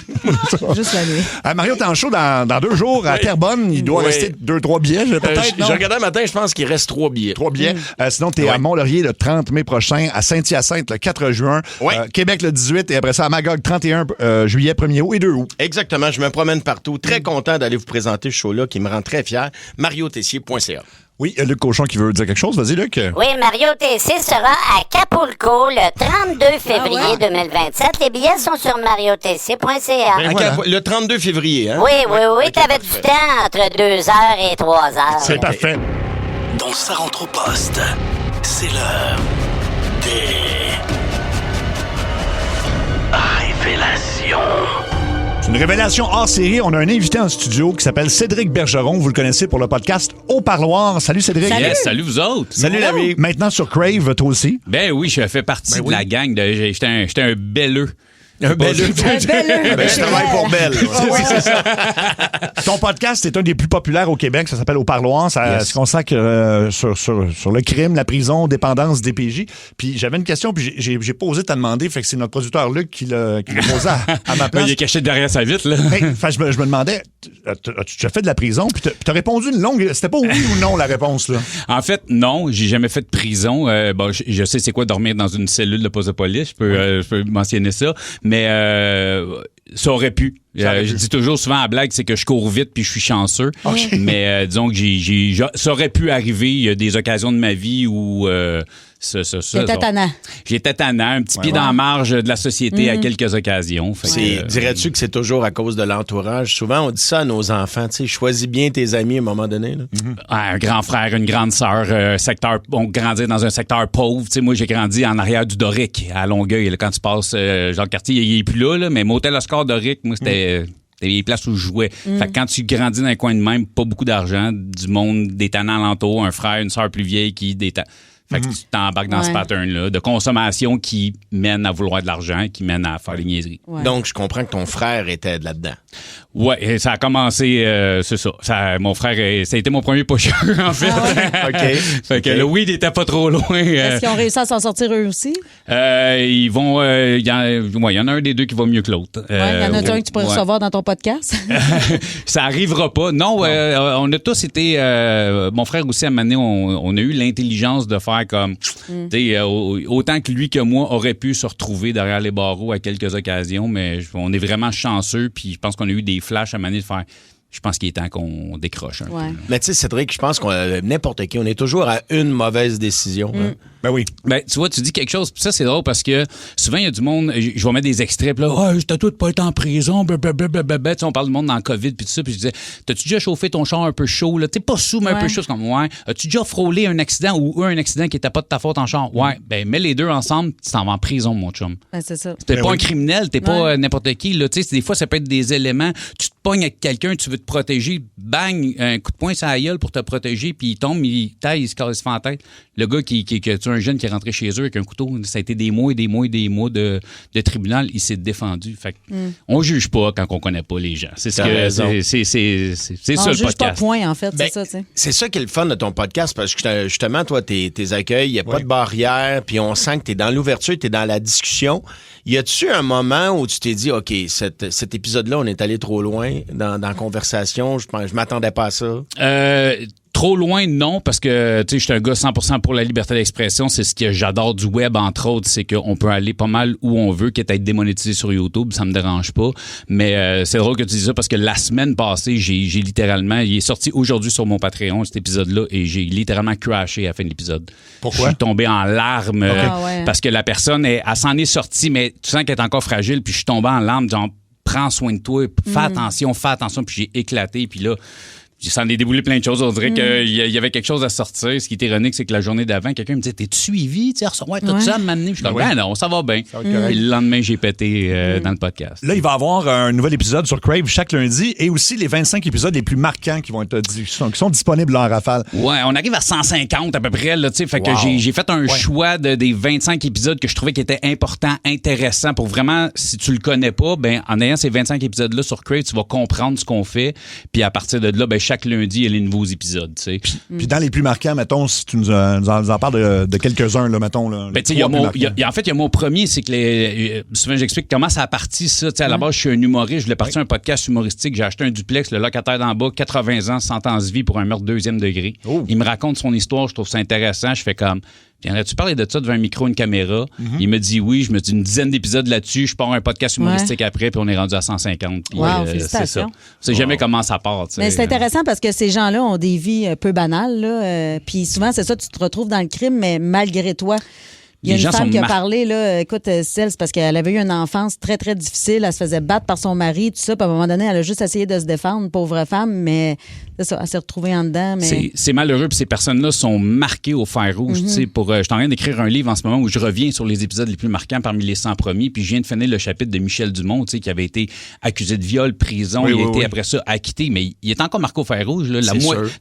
Juste la nuit. Mario, t'es en show dans 2 jours à Terrebonne. Il doit Oui. rester 2-3 billets, peut-être, non? J'ai regardé un matin, je pense qu'il reste 3 billets. 3 billets. Sinon, t'es à Mont-Laurier le 30 mai prochain, à Saint-Hyacinthe le 4 juin, Ouais. Québec le 18 et après ça à Magog 31 juillet, 1er août et 2 août. Exactement, je me promène partout. Très content d'aller vous présenter ce show-là qui me rend très fier. mariotessier.ca. Oui, Luc Cochon qui veut dire quelque chose. Vas-y, Luc. Oui, Mario Tessier sera à Capulco le 32 février 2027. Les billets sont sur mariotessier.ca. Ben voilà. Le 32 février, hein? Oui, t'avais du temps entre 2h et 3h. C'est parfait. Dans sa rentre au poste, c'est l'heure des révélations. C'est une révélation hors série. On a un invité en studio qui s'appelle Cédric Bergeron. Vous le connaissez pour le podcast Au Parloir. Salut, Cédric. Salut. Yes, salut vous autres. Salut, l'ami. Maintenant sur Crave, toi aussi. Ben oui, je fais partie de la gang. J'étais un belleux. Un bel Un bel Ben, je travaille pour Belle. Ton podcast est un des plus populaires au Québec. Ça s'appelle Au Parloir. Ça se consacre sur le crime, la prison, dépendance, DPJ. Puis j'avais une question, puis j'ai posé de te demander. Fait que c'est notre producteur Luc qui l'a posé à ma place. Il est caché derrière sa vitre, là. Hey, fait, je me demandais, as-tu déjà fait de la prison? Puis t'as répondu une longue... C'était pas oui ou non, la réponse, là. En fait, non, j'ai jamais fait de prison. Bon, je sais c'est quoi dormir dans une cellule de poste de police. Je peux mentionner ça. Mais ça aurait pu. Je dis toujours souvent à blague, c'est que je cours vite puis je suis chanceux. Mais disons que ça aurait pu arriver. Il y a des occasions de ma vie où... C'était tannant. J'étais tannant, un petit pied dans la marge de la société à quelques occasions. Fait que, Dirais-tu que c'est toujours à cause de l'entourage? Souvent, on dit ça à nos enfants. Tu sais, choisis bien tes amis à un moment donné. Là. un grand frère, une grande sœur, on grandit dans un secteur pauvre. Tu sais, moi, j'ai grandi en arrière du Doric, à Longueuil. Là, quand tu passes, genre le quartier, il est plus là, mais Motel Oscar Doric, moi, c'était les places où je jouais. Fait que quand tu grandis dans un coin de même, pas beaucoup d'argent, du monde, des tannants alentour, un frère, une sœur plus vieille qui détend. Fait que tu t'embarques dans ce pattern-là de consommation qui mène à vouloir de l'argent, qui mène à faire des niaiseries. Ouais. Donc, je comprends que ton frère était là-dedans. Oui, ça a commencé, c'est ça. Mon frère, ça a été mon premier pusher, en fait. OK. Fait que le weed n'était pas trop loin. Est-ce qu'ils ont réussi à s'en sortir eux aussi? Ils vont. Il y en a un des deux qui va mieux que l'autre. Il y en a un que tu pourrais recevoir dans ton podcast? Ça arrivera pas. Non, on a tous été. Mon frère aussi, à un moment donné, on a eu l'intelligence de faire comme. Autant que lui que moi aurait pu se retrouver derrière les barreaux à quelques occasions, mais on est vraiment chanceux, puis je pense qu'on a eu des flashs à un moment donné de faire. Je pense qu'il est temps qu'on décroche un peu. Mais tu sais, Cédric, je pense qu'on n'importe qui, on est toujours à une mauvaise décision. Hein? Ben oui. Ben, tu vois, tu dis quelque chose, puis ça, c'est drôle parce que souvent, il y a du monde, je vais mettre des extraits, puis là, t'as tout pas été en prison, blablabla. Tu sais, on parle du monde dans le COVID, puis tout ça, puis je disais, t'as-tu déjà chauffé ton char un peu chaud, là? T'es pas sous, mais un peu chaud, c'est comme, ouais. As-tu déjà frôlé un accident ou un accident qui était pas de ta faute en char? Ouais. Ben, mets les deux ensemble, tu t'en vas en prison, mon chum. Ben, c'est ça. T'es pas un criminel, t'es pas n'importe qui, là. Tu sais, des fois, ça peut être des éléments, tu te pognes avec quelqu'un, tu veux te protéger, bang, un coup de poing sur la gueule pour te protéger, puis il tombe, il taille, il se casse en tête. Le gars qui est un jeune qui est rentré chez eux avec un couteau, ça a été des mois et des mois et des mois de tribunal, il s'est défendu. Fait que on juge pas quand on connaît pas les gens. C'est ça le podcast. On juge pas point, en fait, Ben, c'est ça, tu sais. C'est ça qui est le fun de ton podcast, parce que justement, toi, tes accueils, il n'y a pas de barrière, puis on sent que tu es dans l'ouverture, tu es dans la discussion. Y a-tu un moment où tu t'es dit, OK, cet épisode-là, on est allé trop loin dans la conversation, je m'attendais pas à ça? Trop loin, non, parce que tu sais, je suis un gars 100% pour la liberté d'expression. C'est ce que j'adore du web, entre autres, c'est qu'on peut aller pas mal où on veut, quitte à être démonétisé sur YouTube, ça me dérange pas. Mais c'est drôle que tu dises ça, parce que la semaine passée, j'ai littéralement, il est sorti aujourd'hui sur mon Patreon, cet épisode-là, et j'ai littéralement crashé à la fin de l'épisode. Pourquoi? Je suis tombé en larmes parce que la personne, elle s'en est sortie, mais tu sens qu'elle est encore fragile, puis je suis tombé en larmes, genre, prends soin de toi, fais attention, puis j'ai éclaté, puis là... Ça en est déboulé plein de choses. On dirait qu'il y avait quelque chose à sortir. Ce qui est ironique, c'est que la journée d'avant, quelqu'un me disait, t'es-tu suivi? Tu sais, ouais, t'as ça à m'amener. Je suis comme, ben non, ça va bien. Et le lendemain, j'ai pété dans le podcast. Là, il va y avoir un nouvel épisode sur Crave chaque lundi et aussi les 25 épisodes les plus marquants qui vont être qui sont disponibles en rafale. Ouais, on arrive à 150 à peu près, là, tu sais. Fait que j'ai fait un choix des 25 épisodes que je trouvais qui étaient importants, intéressants pour vraiment, si tu le connais pas, ben, en ayant ces 25 épisodes-là sur Crave, tu vas comprendre ce qu'on fait. Puis à partir de là, ben, chaque lundi, il y a les nouveaux épisodes, tu sais. Puis dans les plus marquants, mettons, si tu nous en parles de quelques-uns, là, mettons. Là, ben, tu sais, en fait, il y a mon premier, c'est que souvent, j'explique comment ça a parti, ça. Tu sais, à la base, je suis un humoriste, je voulais partir un podcast humoristique, j'ai acheté un duplex, le locataire d'en bas, 80 ans, sentence vie pour un meurtre 2e degré. Oh. Il me raconte son histoire, je trouve ça intéressant, je fais comme... Viendrais-tu parler de ça devant un micro, une caméra? Il me dit oui, je me dis une dizaine d'épisodes là-dessus, je pars un podcast humoristique après, puis on est rendu à 150. Puis, c'est ça. C'est jamais comment ça part. T'sais. Mais c'est intéressant parce que ces gens-là ont des vies un peu banales, là, puis souvent, c'est ça, tu te retrouves dans le crime, mais malgré toi. Il y a une femme qui a parlé, là, écoute, c'est parce qu'elle avait eu une enfance très, très difficile. Elle se faisait battre par son mari, tout ça. Puis à un moment donné, elle a juste essayé de se défendre, pauvre femme, mais c'est ça, elle s'est retrouvée en dedans. Mais... C'est malheureux, puis ces personnes-là sont marquées au fer rouge. Tu sais, je suis en train d'écrire un livre en ce moment où je reviens sur les épisodes les plus marquants parmi les 100 premiers, puis je viens de finir le chapitre de Michel Dumont, tu sais, qui avait été accusé de viol, prison, il a été après ça acquitté, mais il est encore marqué au fer rouge. Là.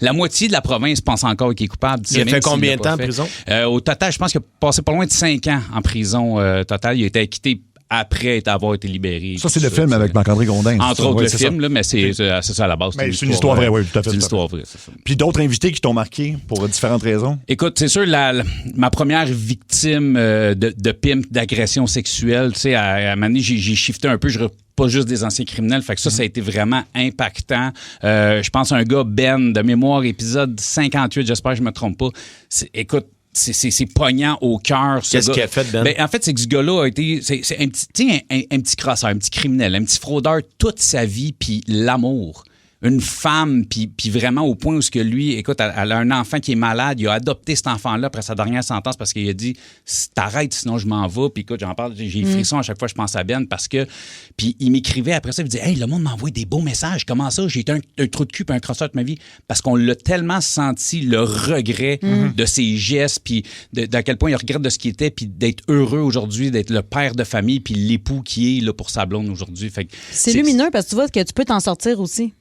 La moitié de la province pense encore qu'il est coupable. Il a fait combien de temps en prison? Au total, je pense qu'il a passé pas loin de 5 ans en prison total. Il a été acquitté après avoir été libéré. Ça, c'est le film avec Marc-André Gondin. Entre autres, le film, là, mais c'est ça à la base. C'est une histoire vraie, oui, tout à fait. C'est une histoire vraie, c'est ça. Puis d'autres invités qui t'ont marqué pour différentes raisons? Écoute, c'est sûr, ma première victime de pimp, d'agression sexuelle, tu sais, à un moment donné, j'ai shifté un peu, pas juste des anciens criminels, fait que ça a été vraiment impactant. Je pense à un gars, Ben, de mémoire, épisode 58, j'espère que je me trompe pas. Écoute, c'est pognant au cœur. Qu'est-ce qu'il a fait, Ben? En fait, c'est que ce gars-là a été... C'est un petit crosseur, un petit criminel, un petit fraudeur toute sa vie, puis l'amour. Une femme, puis vraiment au point où ce que lui, écoute, elle a un enfant qui est malade, il a adopté cet enfant-là après sa dernière sentence parce qu'il a dit « T'arrêtes, sinon je m'en vais. » Puis écoute, j'en parle, j'ai frisson à chaque fois que je pense à Ben parce que... Puis il m'écrivait après ça, il me disait « Hey, le monde m'envoie des beaux messages. Comment ça? J'ai été un trou de cul puis un crosseur de ma vie. » Parce qu'on l'a tellement senti, le regret de ses gestes, puis d'à quel point il regrette de ce qu'il était, puis d'être heureux aujourd'hui, d'être le père de famille, puis l'époux qui est là pour sa blonde aujourd'hui. C'est lumineux parce que tu vois que tu peux t'en sortir aussi.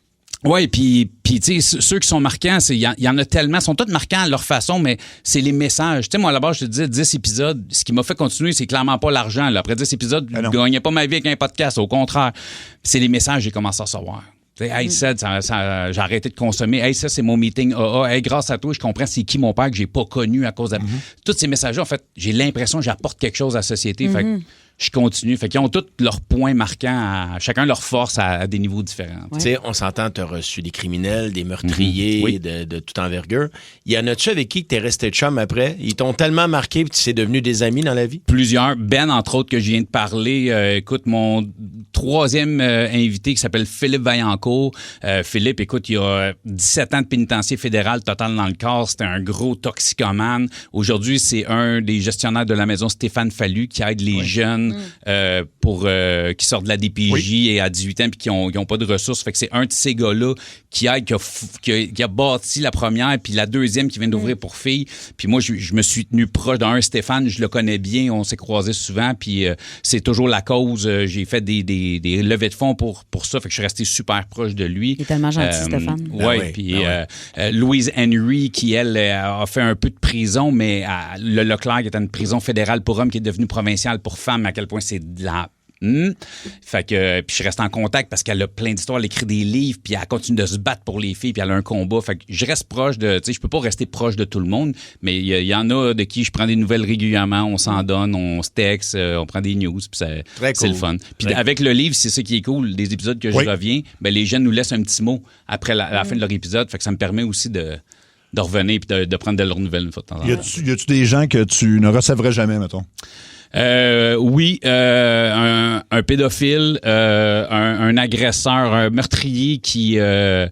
Oui, puis tu sais, ceux qui sont marquants, il y en a tellement, ils sont tous marquants à leur façon, mais c'est les messages. Tu sais, moi, là-bas, je te disais 10 épisodes, ce qui m'a fait continuer, c'est clairement pas l'argent. Là. Après 10 épisodes, je ne gagnais pas ma vie avec un podcast, au contraire. C'est les messages que j'ai commencé à recevoir. Hey, Seth, j'ai arrêté de consommer. Hey, ça, c'est mon meeting AA. Hey, grâce à toi, je comprends c'est qui mon père que j'ai pas connu à cause de... Tous ces messages-là, en fait, j'ai l'impression que j'apporte quelque chose à la société. Fait que je continue. Fait qu'ils ont tous leurs points marquants, chacun leur force à des niveaux différents. Tu sais, on s'entend, tu as reçu des criminels, des meurtriers de toute envergure. Y en a-tu avec qui tu es resté chum après? Ils t'ont tellement marqué que tu es devenu des amis dans la vie? Plusieurs. Ben, entre autres, que je viens de parler. Écoute, mon troisième invité qui s'appelle Philippe Vaillancourt. Philippe, écoute, il a 17 ans de pénitencier fédéral total dans le corps. C'était un gros toxicomane. Aujourd'hui, c'est un des gestionnaires de la maison Stéphane Fallu qui aide les jeunes qui sortent de la DPJ et à 18 ans puis qui ont pas de ressources. Fait que c'est un de ces gars-là qui a bâti la première puis la deuxième qui vient d'ouvrir pour filles. Puis moi, je me suis tenu proche d'un Stéphane, je le connais bien, on s'est croisés souvent puis c'est toujours la cause. J'ai fait des levées de fonds pour ça, fait que je suis resté super proche de lui. Il est tellement gentil, Stéphane. Oui, puis Louise Henry qui, elle, a fait un peu de prison, mais le Leclerc qui était une prison fédérale pour hommes qui est devenue provinciale pour femmes, à quel point c'est de la... Fait que puis je reste en contact parce qu'elle a plein d'histoires, elle écrit des livres puis elle continue de se battre pour les filles puis elle a un combat. Fait que je reste proche de, tu sais, je peux pas rester proche de tout le monde, mais il y en a de qui je prends des nouvelles régulièrement, on s'en donne, on se texte, on prend des news puis c'est le fun. Puis avec le livre, c'est ça qui est cool, des épisodes que je reviens, ben les jeunes nous laissent un petit mot après la fin de leur épisode, fait que ça me permet aussi de revenir puis de prendre de leurs nouvelles une fois de temps en temps. Y a-tu des gens que tu ne recevrais jamais, mettons? Oui, un pédophile, un agresseur, un meurtrier qui a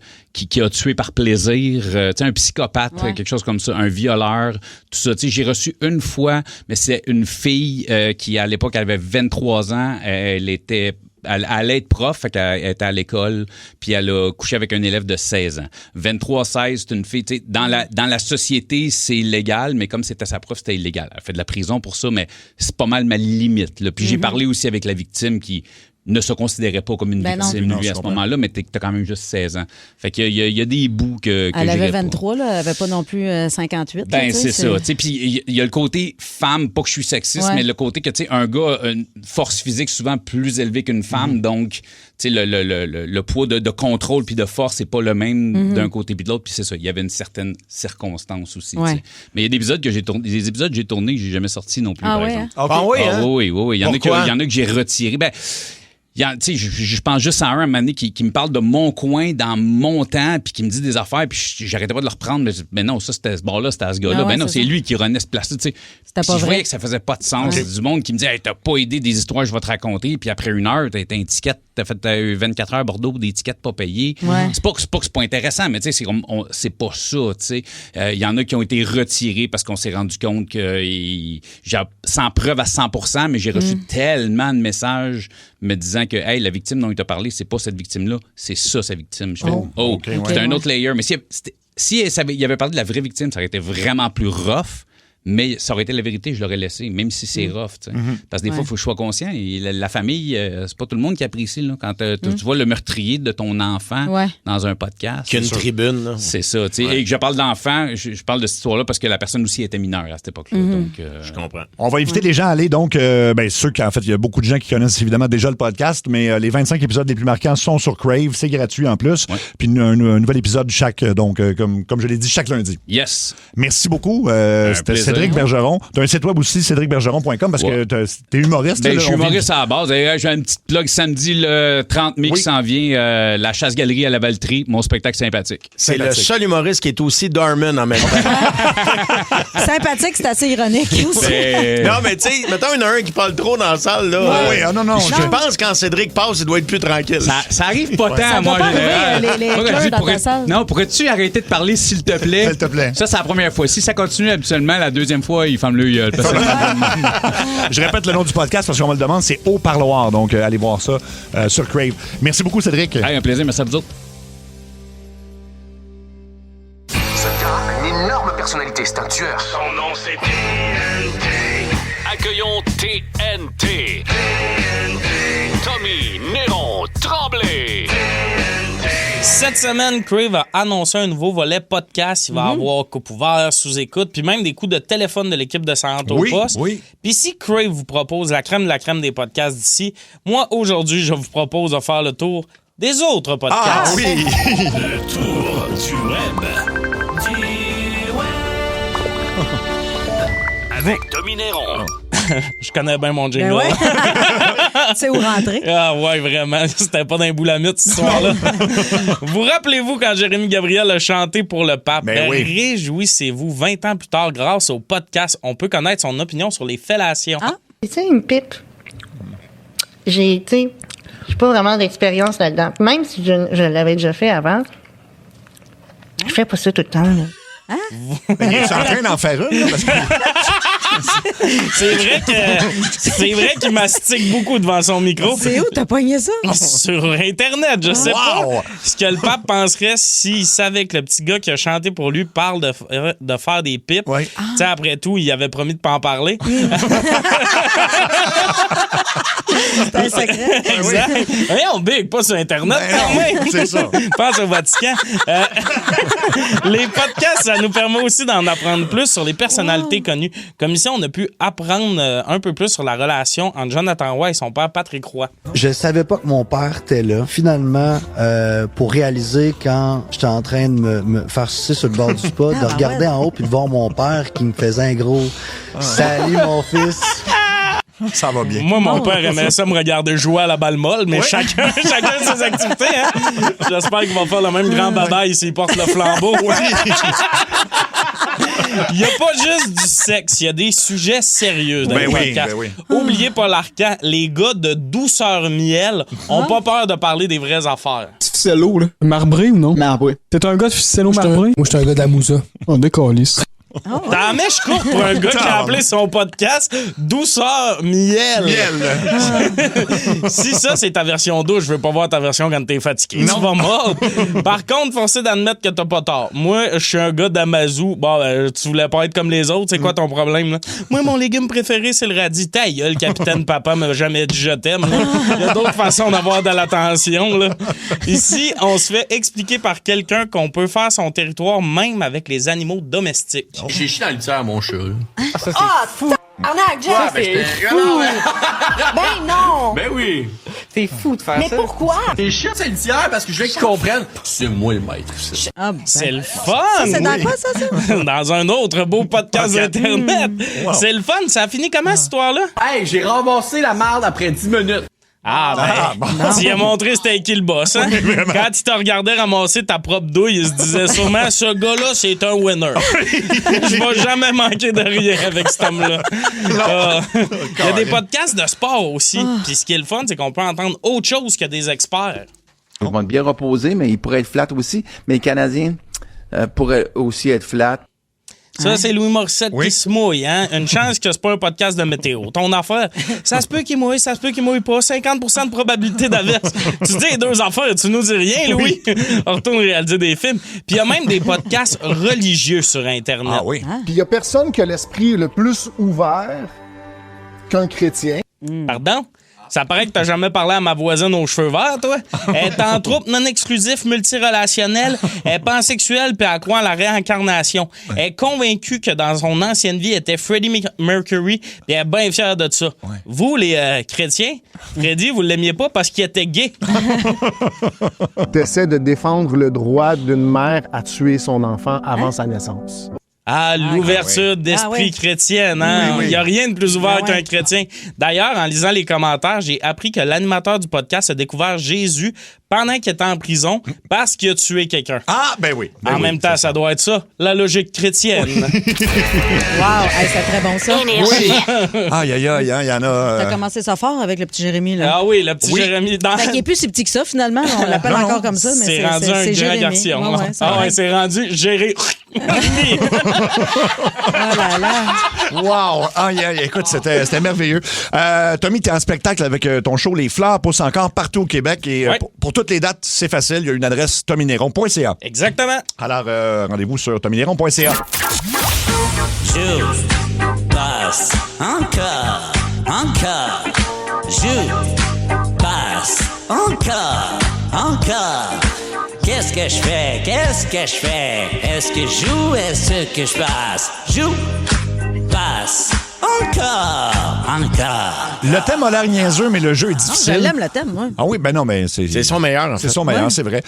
tué par plaisir, tu sais, un psychopathe, quelque chose comme ça, un violeur, tout ça. Tu sais, j'ai reçu une fois, mais c'est une fille qui, à l'époque, elle avait 23 ans, elle allait être prof, fait qu'elle était à l'école, puis elle a couché avec un élève de 16 ans. 23-16, c'est une fille, tu sais, dans la société, c'est illégal, mais comme c'était sa prof, c'était illégal. Elle fait de la prison pour ça, mais c'est pas mal ma limite, là. Puis j'ai parlé aussi avec la victime qui ne se considérait pas comme une victime, lui, à ce moment-là, mais t'as quand même juste 16 ans. Fait qu'il y a des bouts que elle avait 23, là, elle avait pas non plus 58. Ben, c'est ça. Puis il y a le côté femme, pas que je suis sexiste, mais le côté que, tu sais, un gars a une force physique souvent plus élevée qu'une femme, donc, tu sais, le poids de contrôle puis de force, c'est pas le même d'un côté puis de l'autre, puis c'est ça. Il y avait une certaine circonstance aussi. Mais il y a des épisodes que j'ai tournés que j'ai jamais sortis non plus, par exemple. Oui. Il y en a que j'ai retirés. Ben, je pense juste à un moment donné qui me parle de mon coin dans mon temps puis qui me dit des affaires puis j'arrêtais pas de le reprendre. Mais non, ça, c'était ce bar-là, c'était à ce gars-là. Non, c'est lui qui renaît ce place-là. Je voyais que ça faisait pas de sens. C'est du monde qui me dit hey, t'as pas aidé des histoires, je vais te raconter. Puis après 1 heure, t'as un ticket, t'as fait 24 heures à Bordeaux pour des tickets pas payés. C'est pas que c'est pas intéressant, mais c'est comme c'est pas ça. Il y en a qui ont été retirés parce qu'on s'est rendu compte que sans preuve à 100%, mais j'ai reçu tellement de messages me disant que hey, la victime dont il t'a parlé, c'est pas cette victime-là, c'est ça sa victime. Je fais c'est un autre layer. Mais si il avait parlé de la vraie victime, ça aurait été vraiment plus rough. Mais ça aurait été la vérité, je l'aurais laissé, même si c'est rough. Parce que des fois, il faut que je sois conscient. Et la famille, c'est pas tout le monde qui apprécie. Là, quand tu vois le meurtrier de ton enfant dans un podcast. Qu'il y a une tribune. Là. C'est ça. Et que je parle d'enfant, je parle de cette histoire-là parce que la personne aussi était mineure à cette époque-là. Donc, je comprends. On va inviter les gens à aller. Donc, ceux qui, en fait, il y a beaucoup de gens qui connaissent évidemment déjà le podcast, mais les 25 épisodes les plus marquants sont sur Crave. C'est gratuit en plus. Puis un nouvel épisode chaque, donc, comme je l'ai dit, chaque lundi. Yes. Merci beaucoup. C'était Cédric Bergeron. Tu as un site web aussi, cédricbergeron.com, parce que t'es humoriste. Ben, je suis humoriste à la base. J'ai une petite plug samedi le 30 mai qui s'en vient. La Chasse-Galerie à la Valtrie. Mon spectacle sympathique. C'est le seul humoriste qui est aussi Darman en même temps. Sympathique, c'est assez ironique aussi. Non, mais tu sais, mettons, il y en a un qui parle trop dans la salle. Là. Oui, non. Je pense que quand Cédric passe, il doit être plus tranquille. Ça arrive pas tant, moi. Non, pourrais-tu arrêter de parler, s'il te plaît? S'il te plaît. Ça, c'est la première fois. Si ça continue habituellement, la deuxième fois, il ferme le gueule. Je répète le nom du podcast parce qu'on me le demande, c'est Au Parloir. Donc, allez voir ça sur Crave. Merci beaucoup, Cédric. Hey, un plaisir, merci à vous autres. Ce gars a une énorme personnalité, c'est un tueur. Son nom c'est TNT. Accueillons TNT. Tommy Néron Tremblay. Cette semaine, Crave a annoncé un nouveau volet podcast. Il va avoir coupe ouvert, sous-écoute, puis même des coups de téléphone de l'équipe de Saranto Post. Oui. Puis si Crave vous propose la crème de la crème des podcasts d'ici, moi, aujourd'hui, je vous propose de faire le tour des autres podcasts. Ah oui! Le tour du web. Avec Tommy Néron. Je connais bien mon jingle. Ben ouais. C'est où rentrer. Ah ouais, vraiment. C'était pas d'un boulamite, cette histoire-là. Vous rappelez-vous quand Jérémy Gabriel a chanté pour le pape? Ben oui. Réjouissez-vous. 20 ans plus tard, grâce au podcast, on peut connaître son opinion sur les fellations. Ah, tu sais, une pipe. J'ai pas vraiment d'expérience là-dedans. Même si je l'avais déjà fait avant, je fais pas ça tout le temps, là. Hein? Il est en train d'en faire une, là, parce que... C'est vrai qu'il mastique beaucoup devant son micro. C'est où t'as pogné ça? Sur Internet, je sais pas. Ce que le pape penserait s'il savait que le petit gars qui a chanté pour lui parle de faire des pipes. Oui. Tu sais, après tout, il avait promis de pas en parler. C'est un secret. Exact. Oui. On big, pas sur Internet quand même. C'est ça. Pense au Vatican. Les podcasts, ça nous permet aussi d'en apprendre plus sur les personnalités connues. Comme ici, on a pu apprendre un peu plus sur la relation entre Jonathan Roy et son père Patrick Roy. Je savais pas que mon père était là. Finalement, pour réaliser quand j'étais en train de me faire sucer sur le bord du spa, de regarder en haut puis de voir mon père qui me faisait un gros « Salut mon fils ». Ça va bien. Moi, mon père aimait ça me regarder jouer à la balle molle, mais chacun ses activités. Hein? J'espère qu'il va faire le même grand babaille s'il porte le flambeau. Il n'y a pas juste du sexe, il y a des sujets sérieux dans les podcasts. Oubliez pas l'arcan, les gars de douceur miel ont pas peur de parler des vraies affaires. Ficello, là. Marbré ou non? Marbré. T'es un gars de Ficello marbré? Moi, j'étais un gars de la Moussa. On décalisse. T'as la mèche courte pour un gars qui a appelé son podcast Douceur Miel. Si ça, c'est ta version douce, je veux pas voir ta version quand t'es fatigué. Tu vas mordre. Par contre, forcé d'admettre que t'as pas tort. Moi, je suis un gars d'Amazou. Bon, tu voulais pas être comme les autres. C'est quoi ton problème, là? Moi, mon légume préféré, c'est le radis. Ta gueule, le capitaine papa m'a jamais dit je t'aime. Il y a d'autres façons d'avoir de l'attention, là. Ici, on se fait expliquer par quelqu'un qu'on peut faire son territoire même avec les animaux domestiques. J'ai chié dans le litière à mon chat. Ça, c'est fou. Arnaque, Jeff, c'est fou. Ben non. Ben oui. C'est fou de faire ça. Mais pourquoi? J'ai chié dans le litière parce que je veux qu'ils comprennent. C'est moi le maître. C'est le fun. Ça, c'est dans quoi, ça? Dans un autre beau podcast Internet. Wow. C'est le fun. Ça a fini comment, cette histoire-là? Hey, j'ai ramassé la merde après 10 minutes. Tu as montré c'était qui le boss, hein? Quand il t'a regardé ramasser ta propre douille, il se disait sûrement, ce gars-là, c'est un winner. Je vais jamais manquer de rien avec cet homme-là. Il y a des podcasts de sport aussi. Puis ce qui est le fun, c'est qu'on peut entendre autre chose que des experts. Ils vont être bien reposés, mais ils pourraient être flat aussi. Mais les Canadiens pourraient aussi être flat. Ça, c'est Louis Morissette qui se mouille, hein? Une chance que c'est pas un podcast de météo. Ton affaire, ça se peut qu'il mouille, ça se peut qu'il mouille pas. 50% de probabilité d'averse. Tu dis les deux affaires, tu nous dis rien, Louis. On retourne réaliser des films. Puis il y a même des podcasts religieux sur Internet. Ah oui. Puis il y a personne qui a l'esprit le plus ouvert qu'un chrétien. Pardon? Ça paraît que t'as jamais parlé à ma voisine aux cheveux verts, toi. Elle est en troupe non exclusif multirelationnel, elle est pansexuelle puis elle croit en la réincarnation. Elle est convaincue que dans son ancienne vie, elle était Freddie Mercury puis elle est bien fière de ça. Ouais. Vous, les chrétiens, Freddie, vous l'aimiez pas parce qu'il était gay. T'essaies de défendre le droit d'une mère à tuer son enfant avant sa naissance. Ah, l'ouverture d'esprit chrétienne, hein? Il n'y a rien de plus ouvert qu'un chrétien. D'ailleurs, en lisant les commentaires, j'ai appris que l'animateur du podcast a découvert Jésus pendant qu'il était en prison parce qu'il a tué quelqu'un. Ah, ben oui. En même temps, ça doit être ça, la logique chrétienne. Wow, hey, c'est très bon ça. Oui. Aïe, aïe, aïe, il y en a... T'as commencé ça fort avec le petit Jérémy, là. Ah oui, le petit Jérémy. Fait qu'il est plus si petit que ça, finalement. On l'appelle encore comme ça, mais c'est rendu un grand garçon. C'est rendu Jérémy. Oh là là. Wow! Écoute, c'était merveilleux. Tommy, t'es en spectacle avec ton show Les Fleurs poussent encore partout au Québec. Et pour toutes les dates, c'est facile. Il y a une adresse tommyneron.ca. Exactement. Alors, rendez-vous sur tommyneron.ca. Passe encore. encore, joue, passe, encore. Qu'est-ce que je fais? Est-ce que je joue? Est-ce que je passe? Joue, passe, encore. Le thème a l'air niaiseux, mais le jeu est difficile. Je l'aime, le thème, moi. Ah oui, ben non, mais c'est son meilleur, en fait. C'est son meilleur, c'est vrai.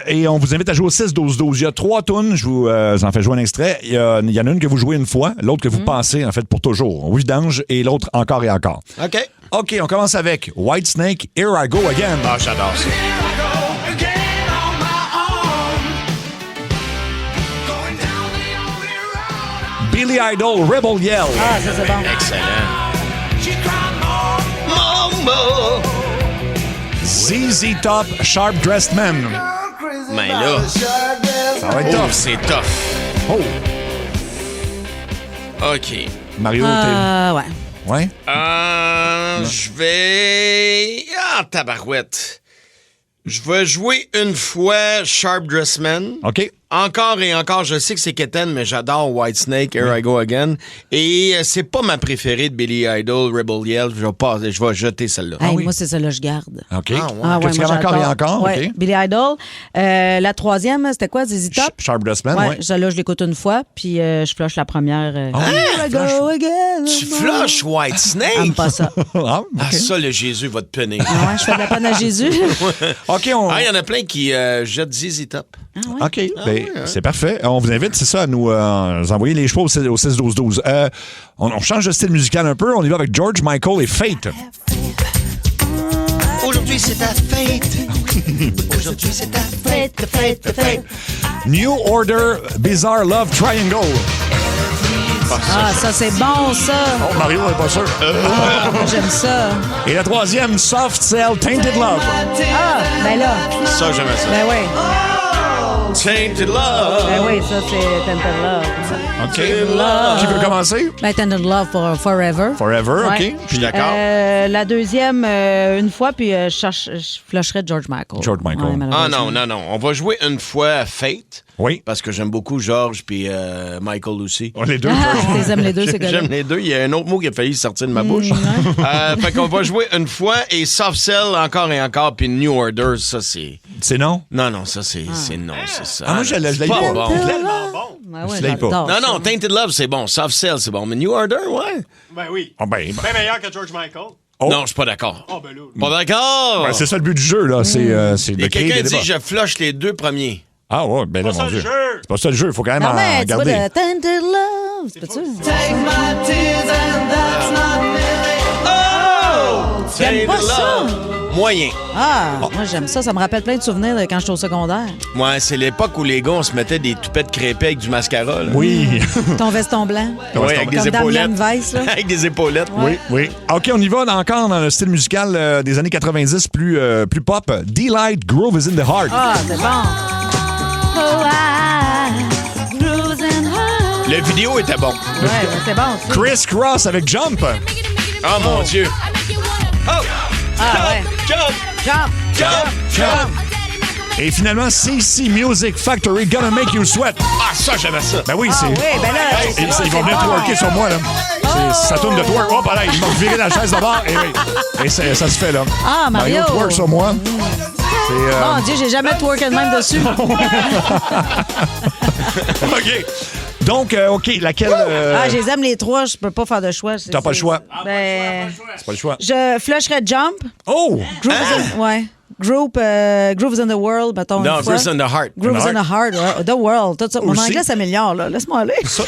Et on vous invite à jouer au 6-12-12. Il y a 3 tunes, je vous en fais jouer un extrait. Il y en a une que vous jouez une fois, l'autre que vous passez, en fait, pour toujours. Vidange, et l'autre encore et encore. OK, on commence avec Whitesnake, Here I Go Again. Ah, j'adore ça. Billy Idol, Rebel Yell. Ah, ça, c'est bon. Excellent. ZZ Top, Sharp Dressed Man. Mais là, ça va être tough. C'est tough. Oh. OK. Mario, ouais. Ouais? Je vais... Ah, tabarouette. Je vais jouer une fois Sharp Dressed Man. OK. Encore et encore, je sais que c'est Keten, mais j'adore Whitesnake, Here I Go Again. Et c'est pas ma préférée de Billy Idol, Rebel Yell. Je vais jeter celle-là. Hey, moi, c'est celle-là que je garde. OK. Ouais, tu gardes encore et encore? Ouais. OK. Billy Idol. La troisième, c'était quoi? ZZ Top? Sharp Dressed Man, ouais. Celle-là, je l'écoute une fois, puis je flush la première. Here I go again. Tu flushes Whitesnake? J'aime pas ça. Ça, le Jésus va te punir. Ouais, je fais de la peine à Jésus. OK, il y en a plein qui jettent ZZ Top. OK, c'est parfait. On vous invite, c'est ça, à nous envoyer les choix au 6-12-12. On change de style musical un peu. On y va avec George Michael et Fate. Aujourd'hui, c'est ta fête. Aujourd'hui, c'est ta fête. New Order, Bizarre Love Triangle. Ah, ça, c'est bon, ça. Oh, Mario n'est pas sûr. J'aime ça. Et la troisième, Soft Cell, Tainted Love. Ah, ben là. Ça, j'aime ça. Ben oui. Tainted Love. Ben oui, ça, c'est Tainted Love. OK. Qui veut commencer? Ben, Tainted Love for Forever. Forever, ouais. OK. Je suis d'accord. La deuxième, une fois, puis je flusherais George Michael. George Michael. Ouais, non. On va jouer une fois Fate. Oui. Parce que j'aime beaucoup George puis Michael aussi. Les deux. Tu les aimes les deux, c'est J'aime les deux. Il y a un autre mot qui a failli sortir de ma bouche. Fait qu'on va jouer une fois et Soft Cell encore et encore puis New Order, ça c'est... C'est non? Non, ça c'est non, c'est ça. Ah, moi, je l'ai pas pas. bon. Je l'ai pas. Non, Tainted Love, c'est bon. Soft Cell, c'est bon. Mais New Order, ouais. Ben oui. Ah, ben. Bien meilleur que George Michael. Oh. Non, je suis pas d'accord. Oh, ben là. Pas d'accord. Ben, c'est ça le but du jeu, là. C'est de créer quelqu'un des dit débats. je flush les deux premiers. Ah ouais, ben là, mon Dieu. C'est pas ça le jeu. Il faut quand même Non, mais en tu garder. vois, de Tainted Love. C'est pas ça? Take my tears and that's not really... Oh! J'aime pas ça. Moyen. Ah, moi, j'aime ça. Ça me rappelle plein de souvenirs de quand j'étais au secondaire. Ouais, c'est l'époque où les gars, on se mettait des toupettes crêpées avec du mascara. Là. Oui. Ton veston blanc. Oui, avec des comme épaulettes. Damien Weiss, là. Avec des épaulettes. Oui. OK, on y va encore dans le style musical des années 90, plus pop. Delight, Groove is in the Heart. Ah, c'est bon. Le vidéo était bon. Ouais, c'est bon aussi. Criss Cross avec Jump. Oh mon Dieu. Oh! Jump! Et finalement, CC Music Factory, Gonna Make You Sweat. Ah, ça, j'aimais ça. Ben oui, c'est... Oui, ben là... Ils vont venir twerker sur moi, là. Ça tourne de twerk. Oh, pareil, ils m'ont viré la chaise d'abord. Et ça se fait, là. Ah, Mario. twerk sur moi. Mon Dieu, j'ai jamais twerké de même dessus. OK. Donc, OK, laquelle... Ah, je les aime les trois, je peux pas faire de choix. T'as pas le choix. Ben... C'est pas le choix. Je flusherais Jump. Oh! Ouais. Groove is in the World, mettons. Non, une fois. Groove is in the Heart. Groove is in the Heart, ouais. The World. Tout ça. Mon anglais s'améliore, là. Laisse-moi aller. Ça,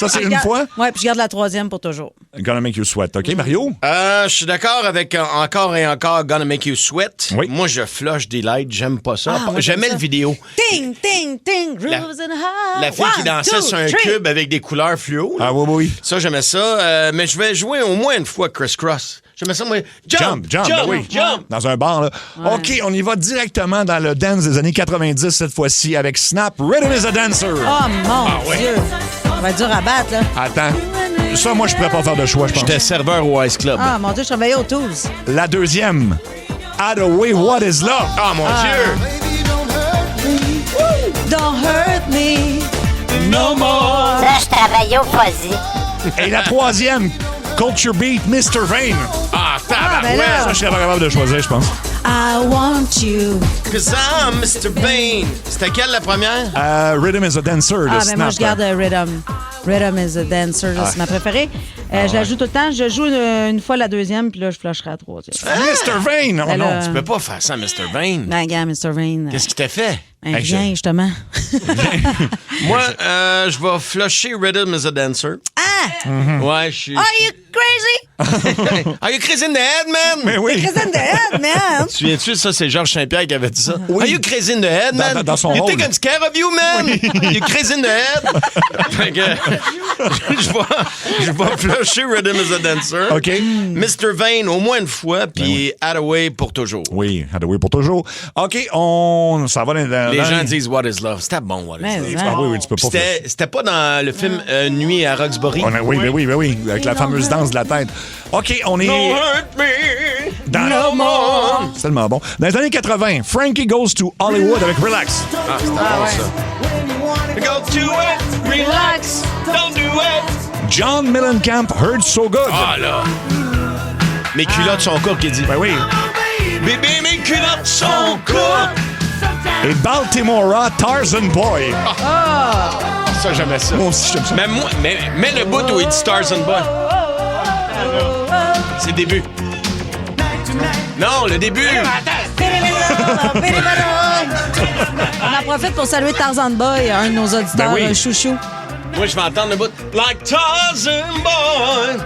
c'est une fois? Ouais, puis je garde la troisième pour toujours. Gonna Make You Sweat. OK, Mario? Je suis d'accord avec encore et encore Gonna Make You Sweat. Oui. Moi, je flush Delight. J'aime pas ça. Ah, J'aimais le vidéo. Ting, ting, ting. Groove is in the Heart. La fille qui dansait sur un cube avec des couleurs fluo. Ah oui. Ça, j'aimais ça. Mais je vais jouer au moins une fois Criss Cross. J'aimais ça, moi. Jump! Ben oui. Dans un bar, là. Ouais. OK, on y va directement dans le dance des années 90 cette fois-ci avec Snap, Rhythm is a Dancer. Oh mon Dieu. Ça va être dur à battre, là. Attends. Ça, moi, je pourrais pas faire de choix, je pense. J'étais serveur au Ice Club. Ah, mon Dieu, je travaillais aux Tools. La deuxième, Hathaway, What is Love? Ah, mon Dieu! Don't hurt me no more. Ça, je travaillais au Fuzzy. Et la troisième, Culture Beat, Mr. Vane. Ah, ben là. Ça, je serais pas capable de choisir, je pense. I want you. Cause I'm Mr. Bane. C'était quelle la première? Rhythm is a Dancer de Snap. Moi, je garde Rhythm. Rhythm is a Dancer, c'est ma préférée. Je la joue tout le temps. Je joue une fois la deuxième, puis là, je flusherai la troisième. Mr. Vane! Oh non, tu peux pas faire ça, Mr. Vane. Ben, gars, Mr. Vane. Qu'est-ce qu'il t'a fait? Viens, justement. Moi, je vais flusher Rhythm is a Dancer. Ah! Ouais, je suis... Are you crazy? Are you crazy in the head, man? Mais oui. Crazy in the head, man. Tu souviens-tu, ça, c'est Georges Saint-Pierre qui avait dit ça? Oui. Are you crazy in the head, man? Dans son you rôle. think I'm scared of you, man? You crazy in the head? Fait que, je vais flusher Rhythm is a Dancer. OK. Mr. Vane, au moins une fois, puis Hathaway pour toujours. Oui, Hathaway pour toujours. OK, on s'en va dans... Les gens disent What is Love. C'était bon, What is Love. Ah oui, tu peux pas faire. C'était pas dans le film Nuit à Roxbury. Oui, avec la fameuse danse de la tête. OK, on est... Don't hurt me no more. C'est tellement bon. Dans les années 80, Frankie Goes to Hollywood avec Relax. Ah, c'était bon, ça. Go to it, relax, don't do it. John Mellencamp, Hurt So Good. Ah, là. Mes culottes sont courtes, qu'il dit. Ben oui. Bébé, mes culottes sont courtes. Et Baltimora, Tarzan Boy. Ça, j'aimais ça. Moi aussi, j'aime ça. Mais le bout où il dit Tarzan Boy. C'est le début. Non, le début. On en profite pour saluer Tarzan Boy, un de nos auditeurs chouchou. Moi, je vais entendre le bout. Like Tarzan Boy.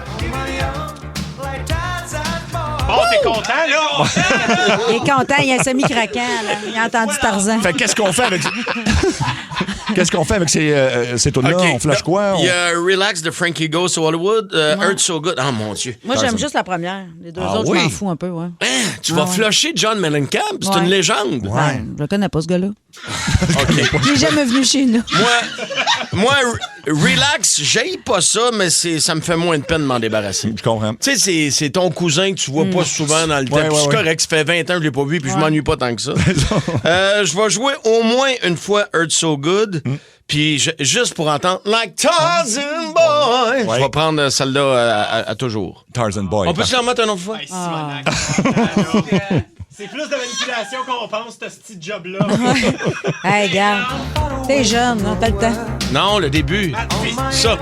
Bon, t'es content, là? Il est content, il a un semi-craquant, là. Il a entendu Tarzan. Fait qu'est-ce qu'on fait avec... Qu'est-ce qu'on fait avec ces tunes-là? Okay. On flash quoi? Il y a Relax de Frankie Goes to Hollywood, Hurt So Good. Oh, mon Dieu. Moi, j'aime juste la première. Les deux autres, je m'en fous un peu, ouais. Tu vas flusher John Mellencamp? C'est une légende. Ouais. Je le connais pas, ce gars-là. Il est jamais venu chez nous. Moi, Relax, j'haïs pas ça, mais ça me fait moins de peine de m'en débarrasser. Je comprends. Tu sais, c'est ton cousin que tu vois pas souvent dans le temps. C'est correct, ça fait 20 ans que je l'ai pas vu, puis je m'ennuie pas tant que ça. Je vais jouer au moins une fois Hurt So Good, puis juste pour entendre Like Tarzan Boy, je vais prendre celle-là à toujours. Tarzan Boy. On peut se la remettre une autre fois? C'est plus de manipulation qu'on pense, ce petit job-là. Hey, gars, t'es jeune, hein, t'as le temps. Non, le début. Ça.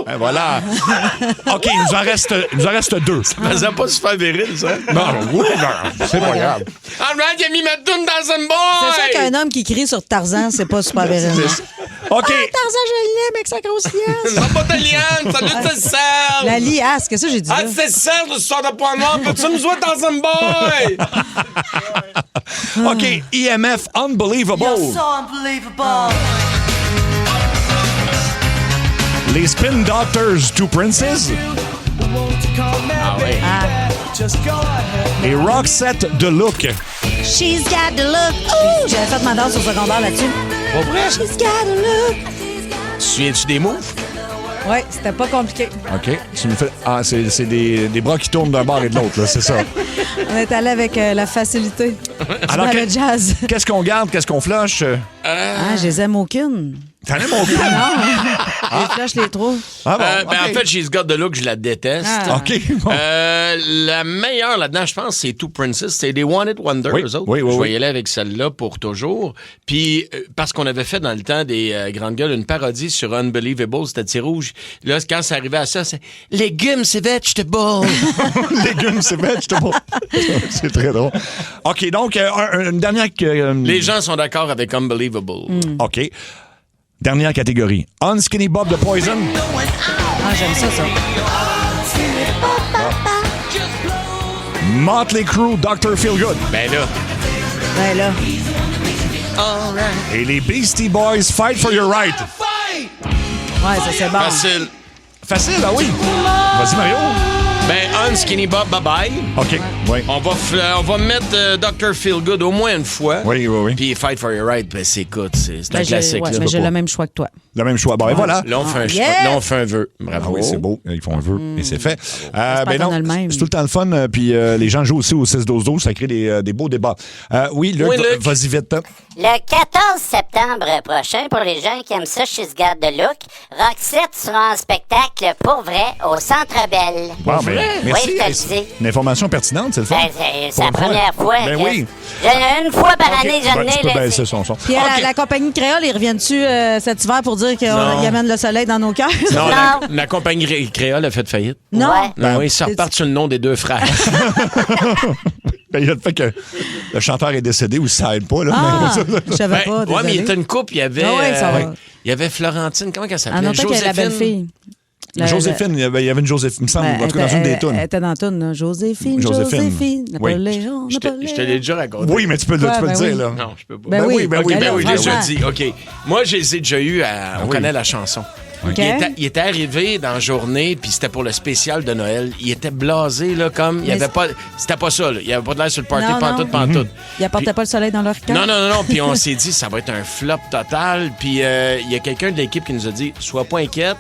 Et voilà. OK, il nous en reste deux. Ça faisait pas super viril, ça. Non, c'est pas grave. All right, j'ai mis ma toune dans un boy. C'est sûr qu'un homme qui crie sur Tarzan, c'est pas super viril. OK. Tarzan, je l'aime avec sa grosse liasse. Non, pas ta liane, salut, c'est Serge. La liasse, qu'est-ce que j'ai dit là? Ah, c'est Serge, le soir de point noir. Peux-tu me jouer dans un boy? OK, EMF Unbelievable. You're so unbelievable. Les Spin Doctors, Two Princes. Ah oui. Et Roxette de Look. She's got the look. J'avais fait ma danse au secondaire là-dessus. Pas vrai? She's got the look. Tu te souviens-tu des moves? Oui, c'était pas compliqué. OK. Tu me fais... Ah, c'est des bras qui tournent d'un bord et de l'autre, là, c'est ça. On est allé avec la facilité. Alors, le jazz. Qu'est-ce qu'on garde? Qu'est-ce qu'on flush? Ah, je les aime aucune. T'en aimes aucune? Non, les flush les trouve. Ah bon, ben, en fait, She's Got the Look, je la déteste. Ah. OK. Bon. La meilleure là-dedans, je pense, c'est Two Princes. C'est des One Hit Wonder, eux autres. Je vais y aller avec celle-là pour toujours. Puis, parce qu'on avait fait dans le temps des Grandes Gueules une parodie sur Unbelievable, c'était Tir Rouge. Là, quand ça arrivait à ça, c'est Légumes, c'est vegetable. Légumes, c'est vegetable. C'est très drôle. OK, donc, une dernière... Les gens sont d'accord avec Unbelievable. OK. Dernière catégorie. Unskinny Bob de Poison. Ah, j'aime ça. Motley Crue, Dr. Feelgood. Ben là. Ben là. Et les Beastie Boys, Fight for Your Right. Ouais, ça c'est bon. Facile. Facile, ah oui. Vas-y, Mario. Ben, Skinny Bob, bye-bye. OK, oui. On va mettre Dr. Feelgood au moins une fois. Oui. Puis Fight for Your Right, ben, c'est un classique. Ouais, là. mais j'ai le même choix que toi. Le même choix. Bon, et voilà. Là, on fait un vœu. Bravo. Ah oui, c'est beau. Ils font un vœu et c'est fait. Ben non, c'est tout le temps le fun. Puis les gens jouent aussi au 6-12-12. Ça crée des beaux débats. Oui, Luc, vas-y vite. Le 14 septembre prochain, pour les gens qui aiment ça, She's Got the Look, Roxette sera en spectacle pour vrai au Centre Bell. Bon, ben, merci. Oui, je te le dis. Une information pertinente, c'est le fun. C'est la première fois. Ben oui. Une fois par année, j'en ai. Tu peux baisser son son. Puis la compagnie Créole, ils reviennent-tu cet hiver pour dire qu'ils amènent le soleil dans nos cœurs? Non, la compagnie Créole a fait faillite. Non. Non, ils se repartent sur le nom des deux frères. Ben, il y a le fait que le chanteur est décédé ou ça aide pas. Là, je savais pas. Ouais, mais il était une couple. Il y avait, il y avait Florentine. Comment elle s'appelait? Joséphine. La belle-fille. Joséphine, il y avait une Joséphine, il me semble, en tout cas dans une des tunes. Elle était dans la tune, Joséphine. Napoléon. Je te l'ai déjà raconté. Oui, mais tu peux le dire, là. Non, je peux pas. Ben oui, déjà dit. OK. Moi, je les ai déjà eus On connaît la chanson. Okay. Il était arrivé dans la journée, puis c'était pour le spécial de Noël. Il était blasé, là, comme. Il y avait pas. C'était pas ça, là. Il n'y avait pas de l'air sur le party, pantoute. Il apportait pas le soleil dans leur cœur. Non. Puis on s'est dit, ça va être un flop total. Puis il y a quelqu'un de l'équipe qui nous a dit, sois pas inquiète.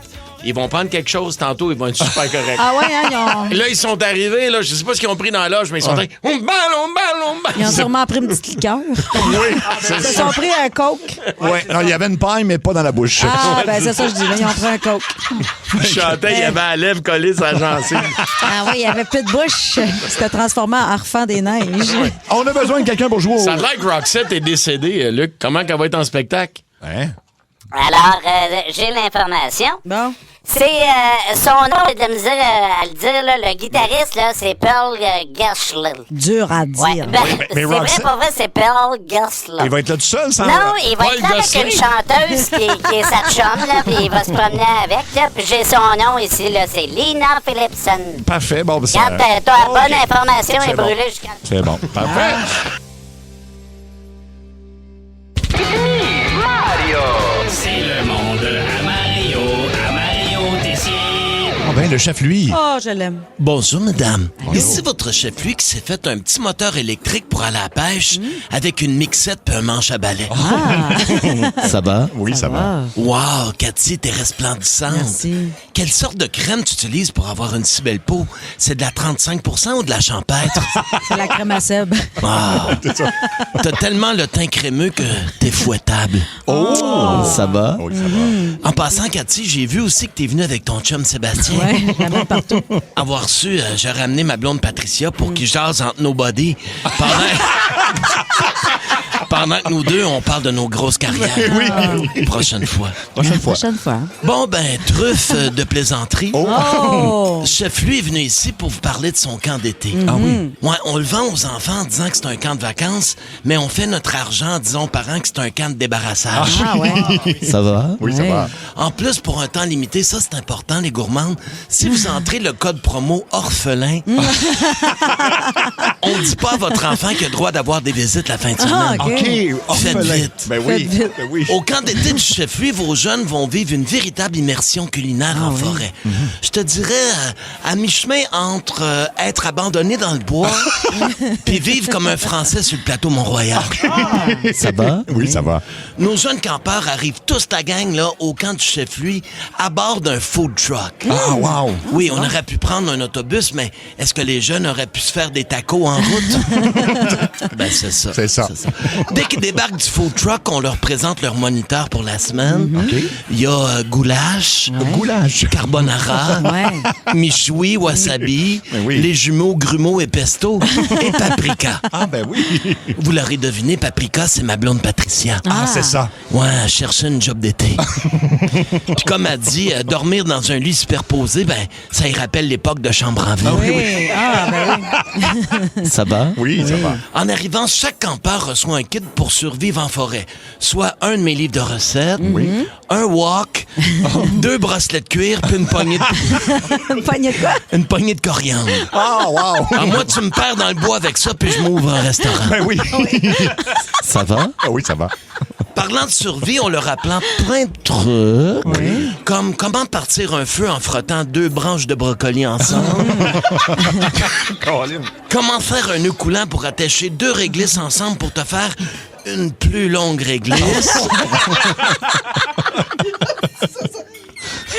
Ils vont prendre quelque chose tantôt, ils vont être super corrects. Ah ouais, hein, Là, ils sont arrivés, là, je sais pas ce qu'ils ont pris dans la loge, mais ils sont arrivés. On balle. Ils ont sûrement pris une petite liqueur. Oui. Ils se sont pris un coke. Oui, il y avait une paille, mais pas dans la bouche. Ah, ben c'est ça que je dis, là, ils ont pris un coke. Il chantait, il avait la lèvre collée sur la gencive. Ah oui, il y avait plus de bouche. C'était transformé en Harfang des neiges. On a besoin de quelqu'un pour jouer au... Ça a l'air que Roxette est décédée, Luc. Comment qu'elle va être en spectacle? Hein? Alors, j'ai l'information. Bon. C'est son nom, j'ai de la misère à le dire, là, le guitariste, là, c'est Pearl Gassler. Dur à dire. Ouais, c'est vrai, pour vrai, c'est Pearl Gassler. Il va être là tout seul, sans... Non, il va être là avec une chanteuse qui est sa chum, là, puis il va se promener avec, là, puis j'ai son nom ici, là, c'est Lina Philipson. Parfait, bon, ben ça... Quand t'as la bonne information est brûlée jusqu'à... C'est bon, parfait. Mario! C'est le monde à Mario Tessier. Ah ben, le chef, lui. Oh, je l'aime. Bonjour, madame. Ici votre chef, lui, qui s'est fait un petit moteur électrique pour aller à la pêche avec une mixette et un manche à balai. Ça va? Oui, ça va. Wow, Cathy, t'es resplendissante. Merci. Quelle sorte de crème tu utilises pour avoir une si belle peau? C'est de la 35% ou de la champêtre? C'est la crème à Seb. Wow. T'as tellement le teint crémeux que t'es fouettable. Oh! Ça va? Oui, ça va. En passant, Cathy, j'ai vu aussi que t'es venu avec ton chum Sébastien. Ouais, la même partout. Avoir su, j'ai ramené ma blonde Patricia pour qu'il jase entre nos bodies pendant que nous deux, on parle de nos grosses carrières. Oui. Prochaine fois. Prochaine fois. Bon, ben, truffe de plaisanterie. Oh! Chef, lui, est venu ici pour vous parler de son camp d'été. Ah oui? Ouais, on le vend aux enfants en disant que c'est un camp de vacances, mais on fait notre argent en disant aux parents que c'est un camp de débarrassage. Ah ouais. Ça va? Oui, ça va. En plus, pour un temps limité, ça, c'est important, les gourmandes. Si vous entrez le code promo orphelin, on ne dit pas à votre enfant qu'il a le droit d'avoir des visites la fin de semaine. OK. Faites vite. Ben oui. Faites vite. Ben oui. Au camp d'été du chef, lui, vos jeunes vont vivre une véritable immersion culinaire en forêt. Je te dirais, à mi-chemin entre être abandonné dans le bois puis vivre comme un Français sur le plateau Mont-Royal. Ça va? Oui, ça va. Nos jeunes campeurs arrivent tous ta gang là, au camp du chef, lui, à bord d'un food truck. Ah, wow. Oui, on aurait pu prendre un autobus, mais est-ce que les jeunes auraient pu se faire des tacos en route? Ben, c'est ça. C'est ça. Dès qu'ils débarquent du food truck, on leur présente leur moniteur pour la semaine. Il y a goulash, carbonara, michoui, wasabi, les jumeaux grumeaux et pesto et paprika. Ah, ben oui. Vous l'aurez deviné, paprika, c'est ma blonde Patricia. Ah, c'est ça. Ouais, elle cherchait une job d'été. Puis comme elle dit, dormir dans un lit superposé, ben, ça y rappelle l'époque de chambre en ville. Oui. Ah, ben oui. Ça va? Oui, ça va. En arrivant, chaque campeur reçoit un kit pour survivre en forêt. Soit un de mes livres de recettes, un wok, 2 bracelets de cuir, puis une poignée de... Une poignée de quoi? Une poignée de coriandre. Ah, wow. Ah, moi, tu me perds dans le bois avec ça, puis je m'ouvre un restaurant. Ben oui. Ça va? Ah oui, ça va. Parlant de survie, on leur apprend plein de trucs. Oui. Comme comment partir un feu en frottant 2 branches de brocoli ensemble. Comment faire un nœud coulant pour attacher 2 réglisses ensemble pour te faire une plus longue réglisse.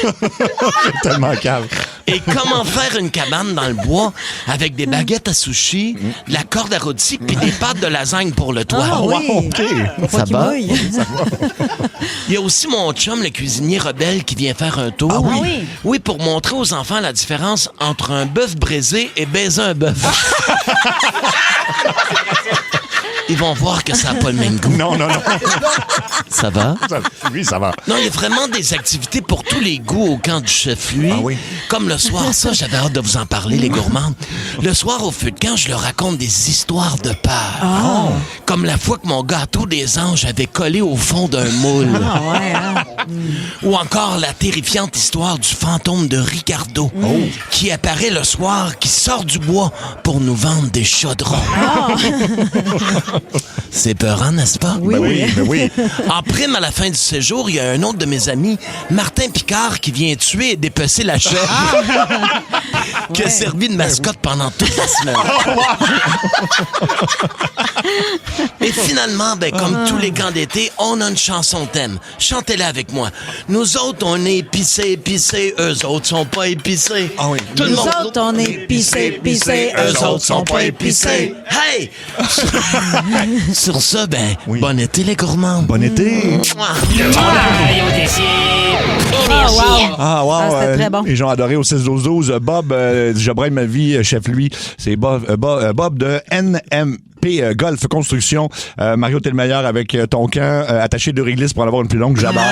C'est tellement calme. Et comment faire une cabane dans le bois avec des baguettes à sushi, de la corde à rôti puis des pâtes de lasagne pour le toit. Ah, oui. OK. Ça va? Il y a aussi mon chum, le cuisinier rebelle, qui vient faire un tour. Ah oui? Oui, pour montrer aux enfants la différence entre un bœuf braisé et baiser un bœuf. Ils vont voir que ça n'a pas le même goût. Non. Ça va? Oui, ça va. Non, il y a vraiment des activités pour tous les goûts au camp du chef, lui. Ah oui? Comme le soir, ça, j'avais hâte de vous en parler, les gourmands. Le soir, au feu de camp, je leur raconte des histoires de peur. Oh. Comme la fois que mon gâteau des anges avait collé au fond d'un moule. Ah ouais, hein? Ou encore la terrifiante histoire du fantôme de Ricardo, qui apparaît le soir, qui sort du bois pour nous vendre des chaudrons. C'est peurant, n'est-ce pas? Oui. Ben oui. En prime, à la fin du séjour, il y a un autre de mes amis, Martin Picard, qui vient tuer et dépecer la chèvre. Qui a servi de mascotte pendant toute la semaine. Et finalement, comme tous les camps d'été, on a une chanson thème. Chantez-la avec moi. Nous autres, on est épicés, eux autres sont pas épicés. Ah oui. Tout le Nous monde... autres, on est épicés, eux autres sont pas épicés. Hey! Sur ça, bon été, les gourmands. Bon été. Mario Tessier. Énergie. Ah, wow. C'était très bon. Les gens adorés au 6-12-12. Bob, j'abreuve ma vie, chef, lui. C'est Bob de NMP Golf Construction. Mario, t'es le meilleur avec ton camp attaché de réglisse pour en avoir une plus longue. J'adore.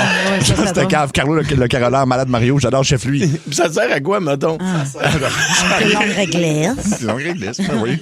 C'était cave. Carlo, le caroleur, malade Mario. J'adore, chef, lui. Ça sert à quoi, mettons? Une longue réglisse. Longue réglisse, oui.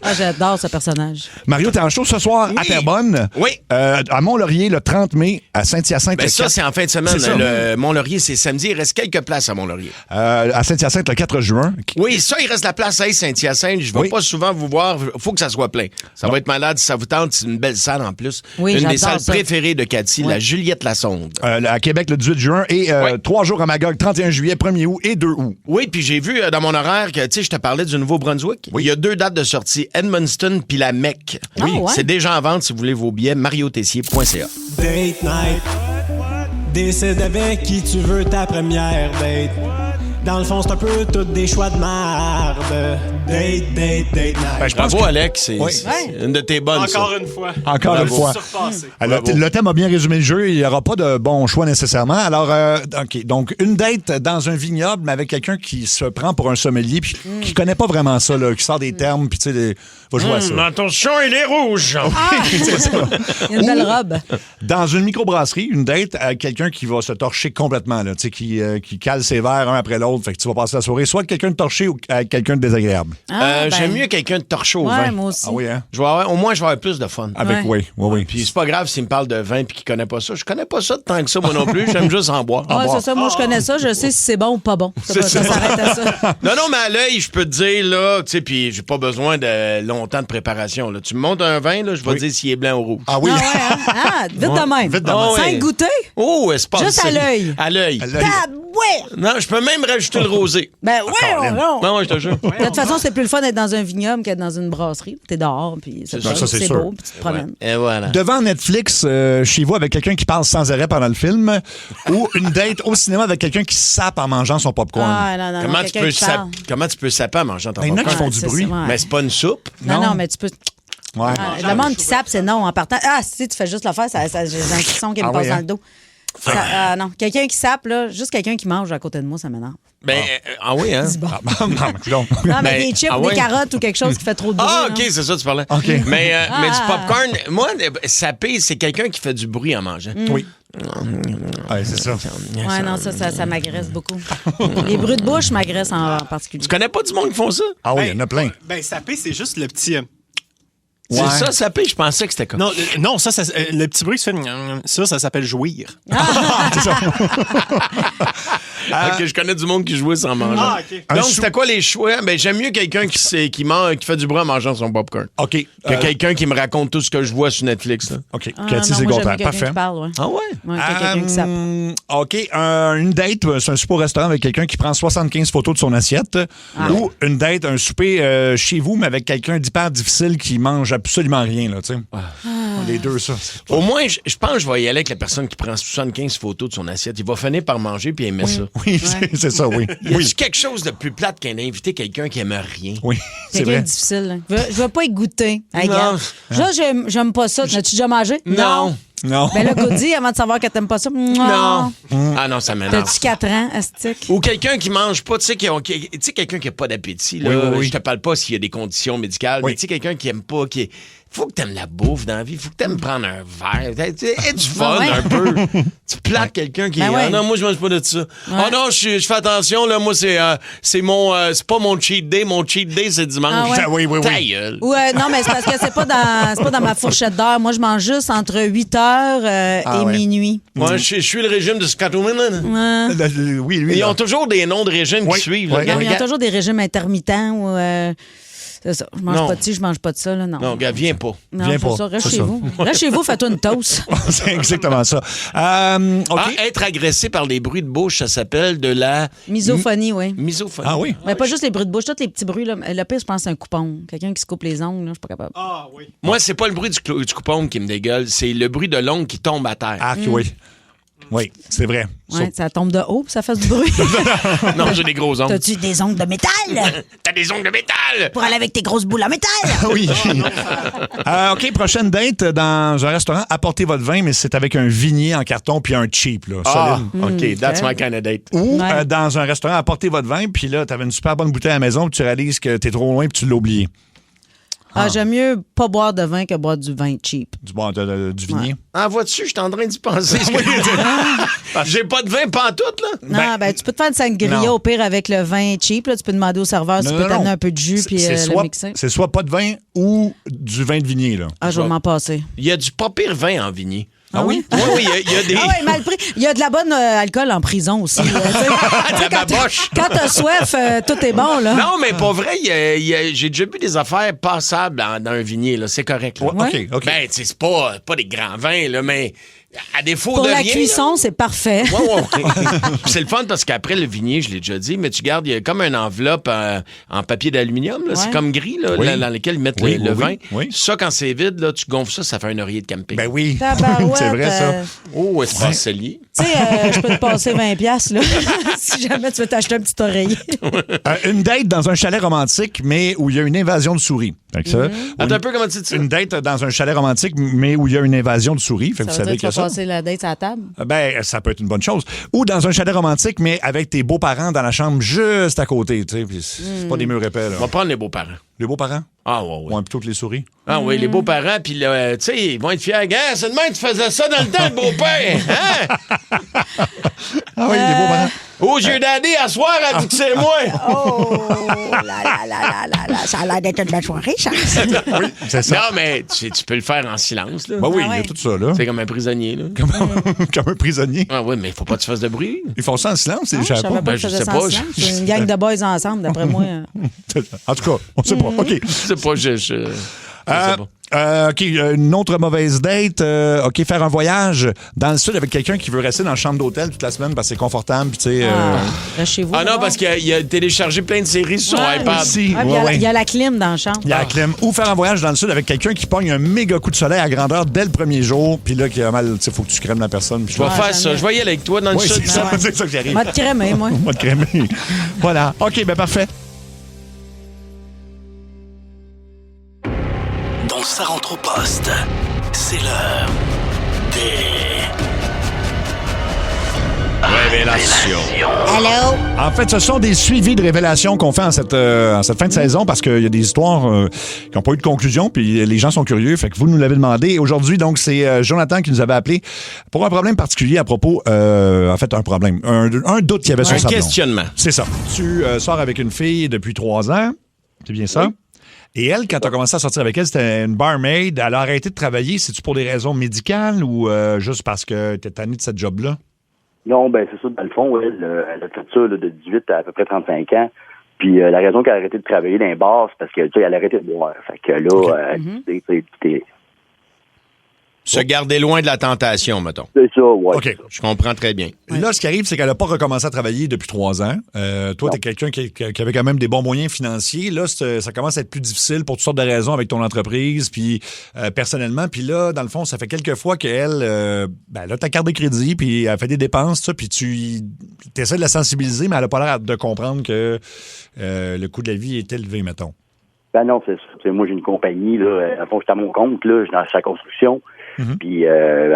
Ah, j'adore ce personnage. Mario, t'es en show ce soir à Terrebonne. Oui. À Mont-Laurier, le 30 mai, à Saint-Hyacinthe. Ça, c'est en fin de semaine. Le Mont-Laurier, c'est samedi. Il reste quelques places à Mont-Laurier. À Saint-Hyacinthe, le 4 juin. Oui, ça, il reste la place à Saint-Hyacinthe. Je ne vais pas souvent vous voir. Il faut que ça soit plein. Ça va être malade si ça vous tente. C'est une belle salle en plus. Oui, une des salles ça. préférées de Cathy, la Juliette Lassonde. À Québec, le 18 juin. Et 3 jours à Magog, 31 juillet, 1er août et 2 août. Oui, puis j'ai vu dans mon horaire que, tu sais, je te parlais du Nouveau-Brunswick. Oui. Il y a 2 dates de sortie, Edmundston puis la Mecque. Oui, c'est déjà en vente si vous voulez vos billets, mariotessier.ca. Date night. Décide avec qui tu veux ta première date. Dans le fond, c'est un peu toutes des choix de marde. Date night. Bravo, Alex. C'est une de tes bonnes. Encore une fois. Encore une fois. Le thème a bien résumé le jeu. Il n'y aura pas de bon choix nécessairement. Alors, donc, une date dans un vignoble, mais avec quelqu'un qui se prend pour un sommelier puis qui connaît pas vraiment ça, là, qui sort des termes, puis tu sais, va jouer à ça. Attention, il est rouge. C'est ça. Une belle robe. Dans une microbrasserie, une date avec quelqu'un qui va se torcher complètement, là, tu sais, qui cale ses verres un après l'autre. Fait que tu vas passer la soirée soit avec quelqu'un de torché ou avec quelqu'un de désagréable. J'aime mieux quelqu'un de torché au vin. Moi aussi. Ah oui, hein? Au moins, je vais avoir plus de fun. Avec oui. Puis c'est pas grave s'il me parle de vin puis qu'il connaît pas ça. Je connais pas ça tant que ça, moi non plus. J'aime juste en boire. Ouais, c'est ça. Moi, je connais ça. Je sais si c'est bon ou pas bon. Ça s'arrête à ça. Non, mais à l'œil, je peux te dire, là, tu sais, puis j'ai pas besoin de longtemps de préparation. Là. Tu me montes un vin, là, je vais te dire s'il est blanc ou rouge. Ah oui? Vite de même. Vite de même. Sans goûter? Oh, c'est pas juste à l'œil. À l'œil. Ouais. Non, je peux même rajouter le rosé. Non, je te jure. De toute façon, c'est plus le fun d'être dans un vignoble qu'être dans une brasserie. T'es dehors, puis c'est beau, puis tu te promènes. Et voilà. Devant Netflix, chez vous, avec quelqu'un qui parle sans arrêt pendant le film, ou une date au cinéma avec quelqu'un qui sappe en mangeant son popcorn. Non, Comment tu peux saper en mangeant ton popcorn? Il y en a qui font du bruit. Mais c'est pas une soupe. Non, mais tu peux... Ouais. Le monde qui sape, c'est non en partant. Ah, si tu fais juste l'affaire, j'ai un frisson qui me passe dans le dos. Non, quelqu'un qui sape, là, juste quelqu'un qui mange à côté de moi, ça m'énerve. Oui, hein? Non, mais des chips ou des carottes ou quelque chose qui fait trop de bruit. Ah, OK, c'est ça, tu parlais. Okay. Mais du popcorn, moi, saper, c'est quelqu'un qui fait du bruit en mangeant. Oui. C'est ça. Ouais, non, ça m'agresse beaucoup. Les bruits de bouche m'agressent en particulier. Tu connais pas du monde qui font ça? Ah oui, il y en a plein. Saper, c'est juste le petit... C'est ça, saper, je pensais que c'était comme... Non, ça le petit bruit qui se fait... Ça s'appelle jouir. C'est ça. Ok, je connais du monde qui jouait sans manger. Ah, ok. Donc, c'était quoi les choix? Ben, j'aime mieux quelqu'un qui fait du bruit en mangeant son popcorn. OK. Que quelqu'un qui me raconte tout ce que je vois sur Netflix. Là. OK. Ah, Cathy, non, c'est moi, j'aime contraire. quelqu'un Parfait. qui parle, ouais. Ah ouais? Ouais, quelqu'un qui sape. OK. Une date, c'est un souper au restaurant avec quelqu'un qui prend 75 photos de son assiette. Ou une date, un souper chez vous, mais avec quelqu'un d'hyper difficile qui mange absolument rien. Là, les deux, ça. Au moins, je pense que je vais y aller avec la personne qui prend 75 photos de son assiette. Il va finir par manger puis aimer ça. Oui, c'est ça, oui. Y a quelque chose de plus plate qu'un invité quelqu'un qui aime rien? Oui, c'est Quelqu'un vrai. de difficile. Je veux pas y goûter. Hey, Non. regarde. Là, j'aime pas ça. As-tu déjà mangé? Non. Non. Ben là, Gaudi, avant de savoir que t'aimes pas ça. Non. Ah non, ça m'énerve. T'as-tu 4 ans, astique? Ou quelqu'un qui mange pas, tu sais, quelqu'un qui a pas d'appétit. Là, Oui. Je te parle pas s'il y a des conditions médicales, mais tu sais, quelqu'un qui aime pas, faut que t'aimes la bouffe dans la vie, faut que t'aimes prendre un verre. Aie du fun un peu. Tu plaques quelqu'un qui ah non, moi je mange pas de ça. Ah non, je fais attention, là, moi c'est pas mon cheat day, mon cheat day c'est dimanche. Ah ouais? Oui. Ta gueule. Non, mais c'est parce que c'est pas dans ma fourchette d'heure. Moi, je mange juste entre 8h et minuit. Moi, je suis le régime de Scott Women. Oui, lui. Ils ont toujours des noms de régimes qui suivent. Oui. Non, il y a toujours des régimes intermittents ou. C'est ça. Je mange pas de ci, je mange pas de ça. Là, non. Non, gars, viens pas. Non, Viens c'est pas. ça. Reste C'est chez ça. vous. Reste chez vous, fais-toi une toast. C'est exactement ça. OK. Être agressé par les bruits de bouche, ça s'appelle de la... Misophonie, oui. Misophonie. Ah oui? Mais pas juste les bruits de bouche, tous les petits bruits. Là. Le pire, je pense, c'est un coupon. Quelqu'un qui se coupe les ongles, là, je suis pas capable. Ah oui. Moi, c'est pas le bruit du coupon qui me dégueule, c'est le bruit de l'ongle qui tombe à terre. Ah, oui. Oui, c'est vrai. Ouais, ça tombe de haut, puis ça fait du bruit. Non, j'ai des gros ongles. T'as-tu des ongles de métal? T'as des ongles de métal! Pour aller avec tes grosses boules en métal? Oui. OK, prochaine date dans un restaurant. Apportez votre vin, mais c'est avec un vignier en carton puis un cheap, là, solide. OK, that's my kind of date. Ou dans un restaurant, apportez votre vin, puis là, t'avais une super bonne bouteille à la maison, puis tu réalises que t'es trop loin, puis tu l'as oublié. J'aime mieux pas boire de vin que boire du vin cheap. Du vignier. Ah, vois-tu, je suis en train d'y penser. J'ai pas de vin pantoute, là. Non, tu peux te faire une sangria au pire avec le vin cheap. Là. Tu peux demander au serveur si tu peux t'amener un peu de jus puis le mixer. C'est soit pas de vin ou du vin de vignier, là. Je vais m'en passer. Il y a du pas pire vin en vignier. Ah oui? Oui, il y a des... Ah oui, mal pris. Il y a de la bonne alcool en prison aussi. Quand t'as soif, tout est bon, là. Non, mais pas vrai. J'ai déjà bu des affaires passables dans un vignier, là. C'est correct, là. OK. Ben, c'est pas des grands vins, là, mais à défaut Pour de la rien, cuisson, là. c'est parfait. Ouais. C'est le fun parce qu'après le vignier, je l'ai déjà dit, mais tu gardes, il y a comme une enveloppe en papier d'aluminium, là. C'est comme gris, là, dans lequel ils mettent le vin. Oui. Ça, quand c'est vide, là, tu gonfles ça, ça fait un oreiller de camping. Ben oui. Tabarouette, C'est vrai, ça. Oh, espace cellier. Tu sais, je peux te passer 20$, là, si jamais tu veux t'acheter un petit oreiller. Une date dans un chalet romantique, mais où il y a une invasion de souris. Fait que ça, Attends un peu, comment tu dis ça? Une date dans un chalet romantique, mais où il y a une invasion de souris. Fait que Ça vous veut savez dire que que tu vas ça. passer la date à la table? Ben, ça peut être une bonne chose. Ou dans un chalet romantique, mais avec tes beaux-parents dans la chambre juste à côté. Tu sais, puis c'est pas des murs épais, là. On va prendre les beaux-parents. Les beaux-parents? Ah, ouais. Ouais, plutôt que les souris. Ah oui, les beaux-parents, puis là, tu sais, ils vont être fiers. Gars, c'est de même que tu faisais ça dans le temps, le beau-père. Hein? Ah oui, les beaux-parents. Oh, j'ai daddy, à soir, elle dit que c'est moi. Oh, là. Ça a l'air d'être une belle soirée, ça. Oui, c'est ça. Non, mais tu peux le faire en silence, là. Ben oui, il y a tout ça, là. C'est comme un prisonnier, là. Comme un prisonnier. Ah oui, mais il faut pas que tu fasses de bruit. Ils font ça en silence, les Je savais chapeaux. pas que je ça sais faisait pas, ça en silence. C'est une gang de boys ensemble, d'après moi. En tout cas, on sait pas. OK. Je sais pas, je sais pas. OK, une autre mauvaise date. OK, faire un voyage dans le sud avec quelqu'un qui veut rester dans la chambre d'hôtel toute la semaine parce que c'est confortable. Puis, tu sais. Reste chez vous. Ah non, parce qu'il a téléchargé plein de séries sur son iPad. Aussi. Il y a la clim dans la chambre. Il y a la clim. Ou faire un voyage dans le sud avec quelqu'un qui pogne un méga coup de soleil à grandeur dès le premier jour. Puis là, qui a mal, tu sais, faut que tu crèmes la personne. Puis Je vais faire ça. Je vais y aller avec toi dans le oui, sud. c'est ça que j'arrive. Moi, de crémer, moi. Moi, de crémer. Voilà. OK, ben parfait. Donc ça rentre au poste. C'est l'heure des... Révélation. Allô? En fait, ce sont des suivis de révélations qu'on fait en cette fin de saison parce qu'il y a des histoires qui n'ont pas eu de conclusion, puis les gens sont curieux. Fait que vous nous l'avez demandé. Et aujourd'hui, donc, c'est Jonathan qui nous avait appelé pour un problème particulier à propos, en fait, un problème, un doute qu'il y avait sur sa blonde. Un questionnement. C'est ça. Tu sors avec une fille depuis 3 ans. C'est bien ça? Oui. Et elle, quand tu as commencé à sortir avec elle, c'était une barmaid. Elle a arrêté de travailler. C'est-tu pour des raisons médicales ou juste parce que tu es tanné de cette job-là? Non, ben c'est ça. Dans le fond, elle a fait ça là, de 18 à peu près 35 ans. Puis la raison qu'elle a arrêté de travailler dans les bars, c'est parce qu'elle a arrêté de boire. Fait que là, se garder loin de la tentation, mettons. C'est ça, ouais. OK. Je comprends très bien. Là, ce qui arrive, c'est qu'elle n'a pas recommencé à travailler depuis 3 ans. Toi, tu es quelqu'un qui avait quand même des bons moyens financiers. Là, ça commence à être plus difficile pour toutes sortes de raisons avec ton entreprise, puis personnellement. Puis là, dans le fond, ça fait quelques fois qu'elle a ta carte de crédit, puis elle fait des dépenses, ça, puis tu essaies de la sensibiliser, mais elle n'a pas l'air de comprendre que le coût de la vie est élevé, mettons. Ben non, c'est ça. Moi, j'ai une compagnie, là. À fond, je suis à mon compte, là. Je suis dans sa construction. Puis,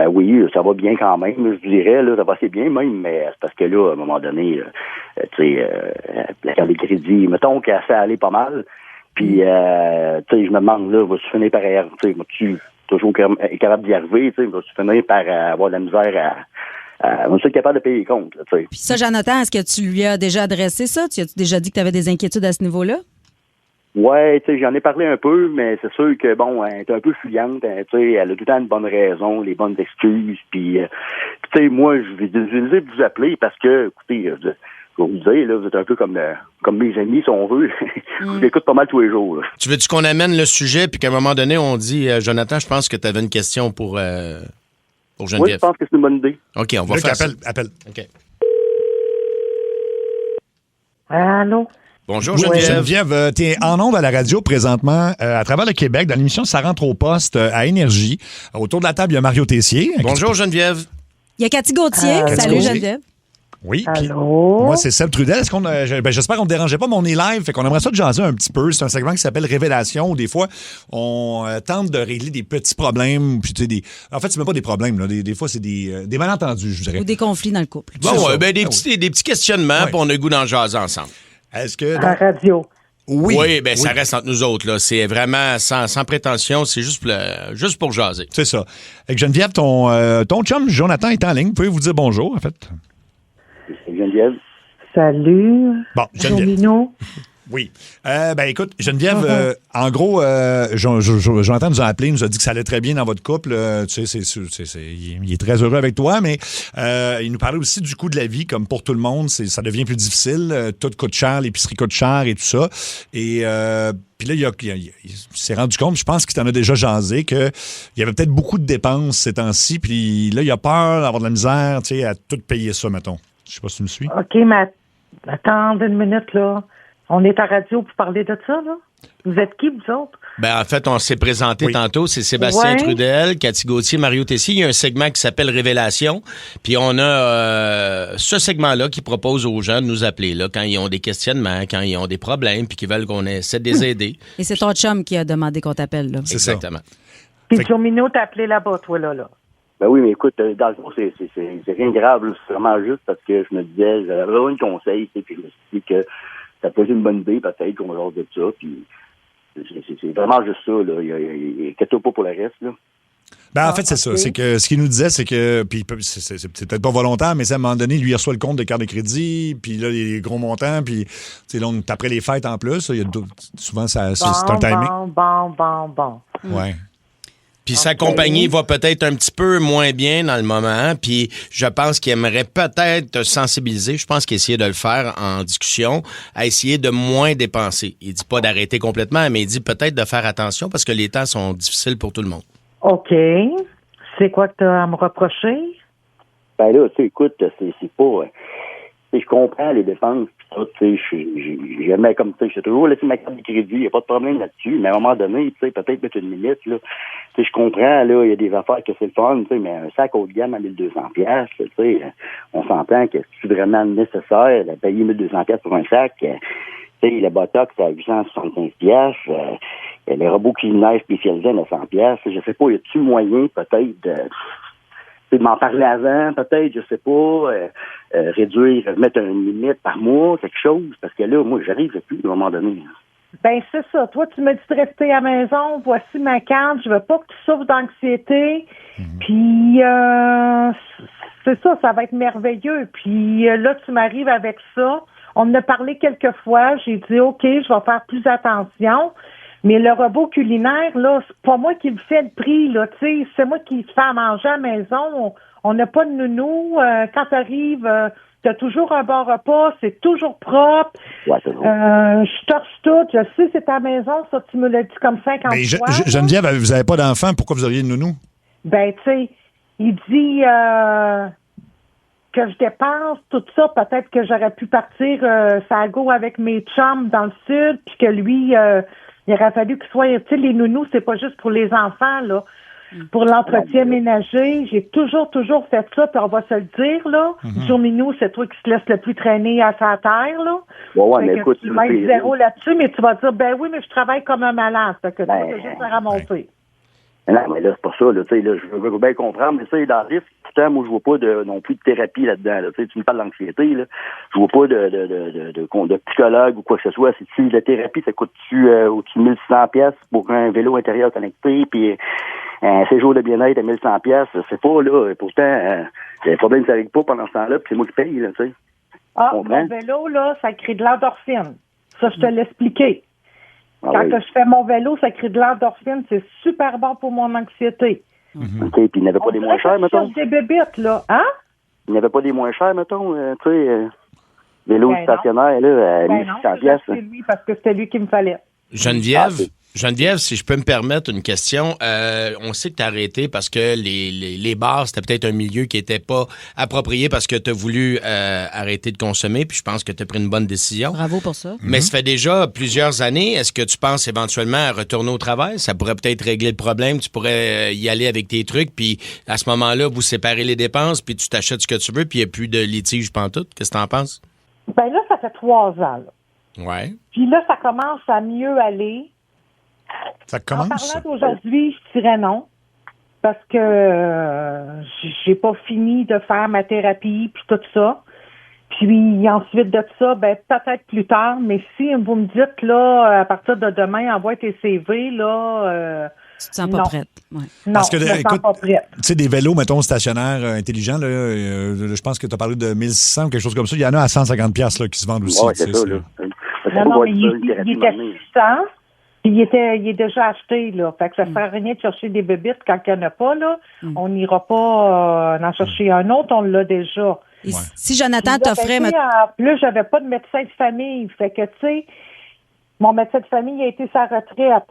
oui, ça va bien quand même, je dirais, là, ça va assez bien même, mais c'est parce que là, à un moment donné, la carte de crédit, mettons qu'elle s'est allée pas mal, puis, je me demande, là, vas-tu finir par, vas-tu toujours capable d'y arriver, vas-tu finir par avoir de la misère on est capable de payer les comptes, tu sais. Puis ça, Jonathan, est-ce que tu lui as déjà adressé ça? Tu as-tu déjà dit que tu avais des inquiétudes à ce niveau-là? Ouais, j'en ai parlé un peu, mais c'est sûr que, bon, elle est un peu fuyante, elle a tout le temps une bonne raison, les bonnes excuses, puis, moi, je vais décider de vous appeler parce que, écoutez, je vais vous dire, là, vous êtes un peu comme mes amis, si on veut. Je vous écoute pas mal tous les jours, là. Tu veux-tu qu'on amène le sujet, puis qu'à un moment donné, on dit, Jonathan, je pense que tu avais une question pour Geneviève. Oui, je pense que c'est une bonne idée. OK, on va faire ça. Appelle. OK. Allô? Bonjour, Geneviève, tu es en ondes à la radio présentement à travers le Québec dans l'émission Ça rentre au poste à Énergie. Autour de la table, il y a Mario Tessier. Bonjour, Geneviève. Il y a Cathy Gauthier. Salut, Geneviève. Oui, puis moi, c'est Seb Trudel. J'espère qu'on ne dérangeait pas, mais on est live, fait qu'on aimerait ça de jaser un petit peu. C'est un segment qui s'appelle Révélation, où des fois, on tente de régler des petits problèmes. Puis, en fait, c'est même pas des problèmes. Là. Des fois, c'est des malentendus, je dirais. Ou des conflits dans le couple. Bon, des petits questionnements, puis on a le goût d'en jaser ensemble. Est-ce que... À la radio. Oui, ça reste entre nous autres. Là. C'est vraiment sans prétention, c'est juste pour jaser. C'est ça. Avec Geneviève, ton chum Jonathan est en ligne. Pouvez-vous dire bonjour, en fait? C'est Geneviève. Salut. Bon, Geneviève. Oui. Écoute, Geneviève, en gros, Jonathan nous a appelé, nous a dit que ça allait très bien dans votre couple. Tu sais, il est très heureux avec toi, mais il nous parlait aussi du coût de la vie, comme pour tout le monde. Ça devient plus difficile. Tout coûte cher, l'épicerie coûte cher et tout ça. Et puis là, il s'est rendu compte, je pense qu'il t'en a déjà jasé, qu'il y avait peut-être beaucoup de dépenses ces temps-ci. Puis là, il a peur d'avoir de la misère, tu sais, à tout payer ça, mettons. Je sais pas si tu me suis. OK, mais attends une minute, là. On est à radio pour parler de ça, là? Vous êtes qui, vous autres? En fait, on s'est présenté tantôt. C'est Sébastien Trudel, Cathy Gauthier, Mario Tessier. Il y a un segment qui s'appelle Révélation. Puis on a ce segment-là qui propose aux gens de nous appeler là, quand ils ont des questionnements, quand ils ont des problèmes, puis qu'ils veulent qu'on essaie de les aider. Et c'est ton chum qui a demandé qu'on t'appelle, là. C'est exactement. Puis Jomino t'a appelé là-bas, toi, là. Ben oui, mais écoute, dans le fond, c'est rien de grave. Là. C'est vraiment juste parce que je me disais, j'avais besoin de conseils, puis je me suis dit que ça peut être une bonne idée, peut-être qu'on va genre de ça, puis c'est vraiment juste ça, là. Inquiète-toi pas pour le reste, là. En fait, c'est ça. C'est que ce qu'il nous disait, c'est que, puis c'est peut-être pas volontaire, mais à un moment donné, lui, il reçoit le compte de carte de crédit, puis là, les gros montants, puis là, on est après les fêtes en plus. Souvent, c'est un timing. Bon. Ouais. Puis sa compagnie va peut-être un petit peu moins bien dans le moment, puis je pense qu'il aimerait peut-être te sensibiliser, je pense qu'il essayait de le faire en discussion, à essayer de moins dépenser. Il dit pas d'arrêter complètement, mais il dit peut-être de faire attention parce que les temps sont difficiles pour tout le monde. OK. C'est quoi que tu as à me reprocher? Ben là, tu sais, écoute, c'est pas... je comprends les dépenses, tu sais, j'aimais comme ça, j'ai toujours laissé ma carte de crédit, il n'y a pas de problème là-dessus, mais à un moment donné, tu sais, peut-être mettre une limite, là. Tu sais, je comprends, là, il y a des affaires que c'est le fun, tu sais, mais un sac haut de gamme à 1200$, tu sais, on s'entend que c'est vraiment nécessaire de payer 1200$ pour un sac, tu sais, le Botox à 875$, les robots culinaires spécialisés à 900$, je sais pas, y a-t-il moyen, peut-être, de m'en parler avant, peut-être, je sais pas, réduire, mettre une limite par mois, quelque chose, parce que là, moi, j'arrive plus à un moment donné. Ben, c'est ça. Toi, tu me dis de rester à la maison, voici ma carte, je veux pas que tu souffres d'anxiété, puis c'est ça, ça va être merveilleux. Puis là, tu m'arrives avec ça. On en a parlé quelques fois, j'ai dit, OK, je vais faire plus attention. Mais le robot culinaire, là, c'est pas moi qui me fais le prix, là, tu sais, c'est moi qui le fais à manger à la maison. On n'a pas de nounou. Quand t'arrives, t'as toujours un bon repas, c'est toujours propre. Ouais, c'est drôle. Je torche tout. Je sais, c'est ta maison, ça, tu me l'as dit comme 50 Mais fois. Geneviève, vous n'avez pas d'enfant, pourquoi vous auriez une nounou? Ben, tu sais, il dit que je dépense tout ça. Peut-être que j'aurais pu partir ça go avec mes chums dans le sud, puis que lui, il aurait fallu qu'il soit... Tu sais, les nounous, c'est pas juste pour les enfants, là. Pour l'entretien ménager, j'ai toujours fait ça, puis on va se le dire, là. Jour-minou, c'est toi qui se laisse le plus traîner à sa terre, là. Ouais, mais écoute, tu vas être zéro là-dessus, mais tu vas dire, ben oui, mais je travaille comme un malade. Fait que toi, c'est juste à ramonter. Non, mais là, c'est pas ça, là. Tu sais, là, je veux bien comprendre, mais ça, dans le risque, pourtant, moi, je vois pas non plus de thérapie là-dedans, là. Tu sais, tu me parles d'anxiété, là. Je vois pas de psychologue ou quoi que ce soit. Si la thérapie, ça coûte-tu au-dessus de 1 600$ pour un vélo intérieur connecté, puis un séjour de bien-être à 1 100$, c'est pas, là. Pourtant, le problème, ça règle pas pendant ce temps-là, puis c'est moi qui paye, là, tu sais. Ah, mon vélo, là, ça crée de l'endorphine. Ça, je te l'ai expliqué. Quand je fais mon vélo, ça crée de l'endorphine. C'est super bon pour mon anxiété. OK, puis il n'y avait pas des moins chers, mettons? Des bébites, là. Hein? Il n'y avait pas des moins chers, mettons? Tu sais, vélo stationnaire, là, à 1 600$. C'est lui, parce que c'était lui qui me fallait. Geneviève, si je peux me permettre une question, on sait que tu as arrêté parce que les bars, c'était peut-être un milieu qui n'était pas approprié parce que tu as voulu arrêter de consommer, puis je pense que tu as pris une bonne décision. Bravo pour ça. Mais ça fait déjà plusieurs années. Est-ce que tu penses éventuellement à retourner au travail? Ça pourrait peut-être régler le problème. Tu pourrais y aller avec tes trucs, puis à ce moment-là, vous séparez les dépenses, puis tu t'achètes ce que tu veux, puis il n'y a plus de litige pantoute. Qu'est-ce que tu en penses? Ben là, ça fait 3 ans. Là. Ouais. Puis là, ça commence à mieux aller. Ça commence? En parlant d'aujourd'hui, je dirais non. Parce que j'ai pas fini de faire ma thérapie puis tout ça. Puis ensuite de ça, ben peut-être plus tard. Mais si vous me dites, là, à partir de demain, envoie tes CV, là... tu te sens pas prête. Ouais. Non, parce que, je me sens pas prête. Tu sais, des vélos, mettons, stationnaires intelligents, là, je pense que tu as parlé de 1600 ou quelque chose comme ça. Il y en a à 150$ là, qui se vendent aussi. Ouais, c'est ça, là. Non, mais il était 600. Puis il est déjà acheté, là. Fait que ça sert à rien de chercher des bébites quand il n'y en a pas, là. On n'ira pas en chercher un autre, on l'a déjà. Et si Jonathan t'offrait... En plus, j'avais pas de médecin de famille. Fait que, tu sais, mon médecin de famille a été sa retraite.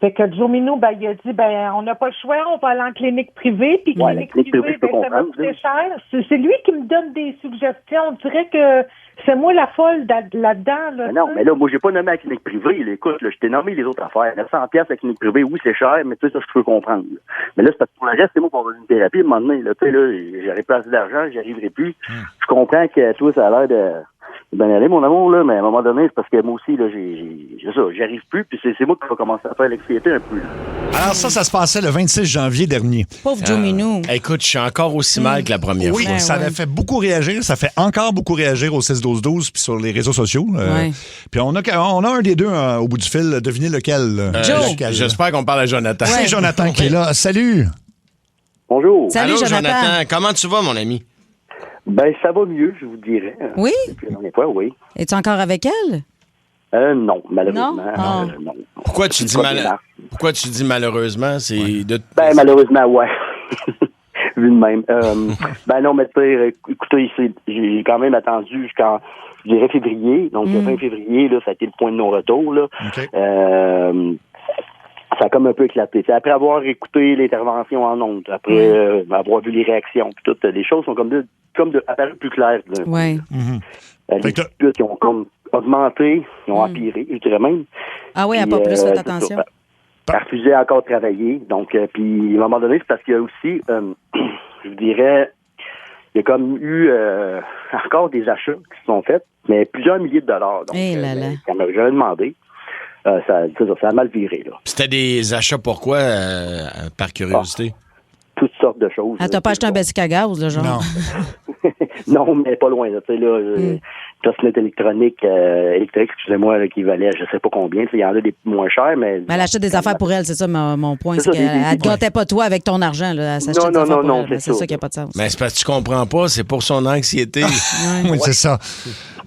Fait que Joe-Minou, ben, il a dit, ben, on n'a pas le choix, on va aller en clinique privée. Puis clinique privée, ben, ça va coûter cher. C'est lui qui me donne des suggestions. On dirait que c'est moi la folle là-dedans. Là, non, mais là, moi, j'ai pas nommé la clinique privée. Là. Écoute, là, je t'ai nommé les autres affaires. 900$ la clinique privée, oui, c'est cher, mais tu sais, ça, je peux comprendre. Là. Mais là, c'est parce que pour le reste, c'est moi pour avoir une thérapie, à un moment donné. Là, tu sais, là, j'aurais pas assez d'argent, j'y arriverai plus. Je comprends que toi, ça a l'air de bien aller, mon amour, là, mais à un moment donné, c'est parce que moi aussi, là, j'y arrive plus, puis c'est moi qui va commencer à faire l'anxiété un peu. Là. Alors ça se passait le 26 janvier dernier. Pauvre Joe-Minou. Écoute, je suis encore aussi mal que la première fois. Oui, ça avait fait beaucoup réagir. Ça fait encore beaucoup réagir au 6-12-12 puis sur les réseaux sociaux. Puis on a un des deux au bout du fil. Devinez lequel. Joe. J'espère qu'on parle à Jonathan. C'est Jonathan qui est là. Salut. Bonjour. Salut, Allô, Jonathan. Comment tu vas, mon ami? Ben, ça va mieux, je vous dirais. Oui? Depuis la dernière fois, oui. Es-tu encore avec elle? Non, malheureusement. Non. Pourquoi tu dis malheureusement? Ben, malheureusement, ouais. Vu de même. Ben non, mais tu sais, écoutez, j'ai quand même attendu jusqu'en, je dirais, février. Donc, le 20 février, là, ça a été le point de non-retour, là. Okay. Ça a comme un peu éclaté. C'est après avoir écouté l'intervention en ondes, après avoir vu les réactions, puis toutes les choses sont comme apparu plus claires. Oui. Les disputes, ils ont comme augmenté, ils ont empiré, je dirais même. Ah oui, elle n'a pas plus fait attention. Elle refusait encore de travailler. Donc, puis à un moment donné, c'est parce qu'il y a aussi, je vous dirais, il y a comme eu encore des achats qui se sont faits, mais plusieurs milliers de dollars. Donc, quand j'avais demandé, ça a mal viré. Là. C'était des achats pourquoi, par curiosité? Toutes sortes de choses. Ah, t'as pas acheté un basique à gaz, là, genre? Non. Non, mais pas loin. Tu sais, là, trottinette électrique, excusez-moi, là, qui valait je sais pas combien. Il y en a des moins chers, mais... Elle achète des affaires pour elle, c'est ça mon point. C'est qu'elle te gâtait pas toi avec ton argent. Là. Elle s'achète des affaires pour elle. C'est ça qui n'a pas de sens. Mais c'est parce que tu comprends pas, c'est pour son anxiété. Oui, c'est ça.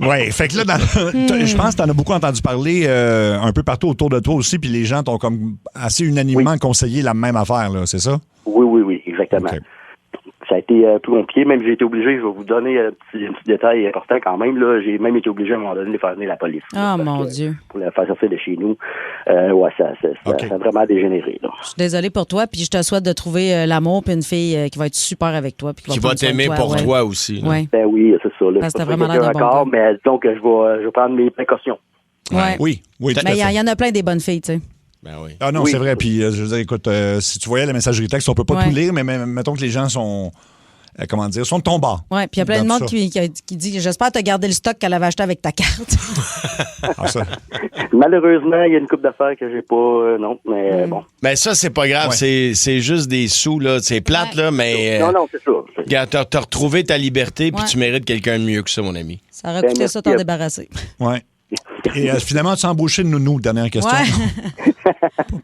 Oui, fait que là, je pense que tu en as beaucoup entendu parler un peu partout autour de toi aussi, puis les gens t'ont comme assez unanimement conseillé la même affaire, là, c'est ça? Oui, exactement. Okay. ça a été plus compliqué. Même j'ai été obligé, je vais vous donner un petit détail important quand même. Là, j'ai même été obligé à un moment donné de faire venir la police. Ah, mon Dieu. Pour la faire sortir de chez nous. Ouais, ça a vraiment dégénéré. Là. Je suis désolée pour toi, puis je te souhaite de trouver l'amour puis une fille qui va être super avec toi. Puis qui va t'aimer pour toi aussi. Ouais. Ben oui, c'est ça. Là, parce que t'as vraiment l'air d'un bon gars. Mais donc, je vais prendre mes précautions. Ouais. Oui. Mais il y en a plein des bonnes filles, tu sais. Ben oui. Ah non, c'est vrai. Puis, je veux dire, écoute, si tu voyais la messagerie texte, on peut pas tout lire, mais mettons que les gens sont... comment dire, sont de ton bord. Oui, puis il y a plein de monde qui dit j'espère te garder le stock qu'elle avait acheté avec ta carte. Malheureusement, il y a une couple d'affaires que j'ai pas, non, mais bon. Mais ça, c'est pas grave, c'est juste des sous, là. C'est plate, là, mais. Non, c'est ça. Regarde, t'as retrouvé ta liberté, puis tu mérites quelqu'un de mieux que ça, mon ami. Ça aurait coûté ça t'en débarrasser. Oui. Et finalement, tu as embauché de nounou, dernière question. Ouais.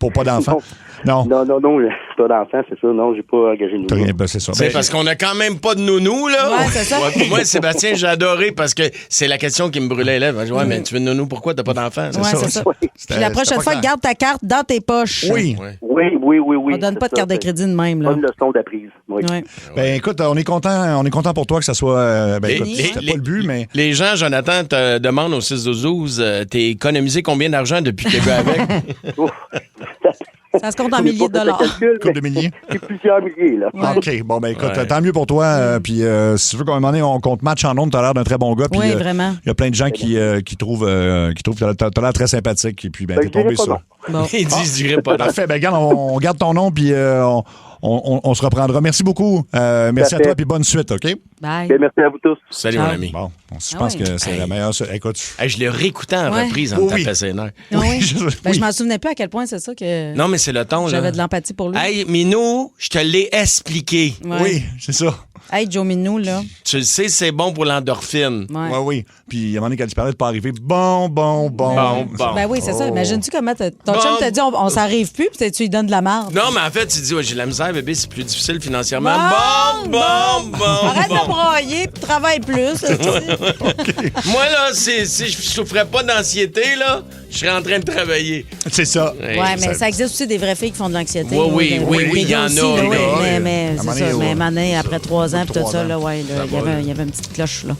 Pour pas d'enfants. Non, pas d'enfants, c'est ça. Non, j'ai pas engagé de nounou. Ben, c'est ça. C'est parce qu'on a quand même pas de nounou, là. Ouais, c'est ça. Pour moi, Sébastien, j'ai adoré parce que c'est la question qui me brûlait les lèvres. Ouais, mais tu veux de nounou, pourquoi t'as pas d'enfants? C'est ça. Puis la prochaine fois, garde ta carte dans tes poches. Oui. Oui. On donne pas de carte de crédit de même, là. Bonne leçon d'apprise. Oui. Ouais. Ben, écoute, on est content pour toi que ça soit. Écoute, c'était pas le but, mais. Les gens, Jonathan, te demandent au 6-12-12, t'es économisé combien d'argent depuis que t'es venu avec? Ça se compte en milliers de dollars. Combien de milliers? C'est plusieurs milliers, là. Ouais. OK. Bon, ben écoute, tant mieux pour toi. Puis si tu veux qu'à un moment donné, on compte match en ondes, t'as l'air d'un très bon gars. Puis, oui, vraiment. Il y a plein de gens qui trouvent que t'as l'air très sympathique. Et puis, ben, t'es tombé sur. Bon. Ils disent, je dirais pas. Parfait. Ben, regarde, on garde ton nom, puis on se reprendra. Merci beaucoup. Merci à toi, puis bonne suite, OK? Bye. Bien, merci à vous tous. Salut, mon ami. Bon, je pense que c'est la meilleure. Écoute. Je l'ai réécouté en reprise en tapant ses nerfs. Oui. Je m'en souvenais plus à quel point c'est ça que. Non, mais c'est le ton, là. J'avais de l'empathie pour lui. Hey, Minou, je te l'ai expliqué. Ouais. Oui, c'est ça. Hey, Joe Minou, là. Tu le sais, c'est bon pour l'endorphine. Oui. Puis, à un moment donné, quand tu parlais de pas arriver, bon. Ben oui, c'est ça. Imagine-tu comment ton chum t'a dit on s'en arrive plus, puis tu lui donnes de la marde. Non, mais en fait, tu dis, j'ai de la misère, bébé, c'est plus difficile financièrement. Bon. Arrête de brailler, puis travaille plus. Okay. Moi, là, si je souffrais pas d'anxiété, là, je serais en train de travailler. C'est ça. Ouais, mais ça existe aussi des vraies filles qui font de l'anxiété. Oui, il y en a. Mais c'est ça. Mais après 3 ans, puis tout ça, là, il y avait une petite cloche, là.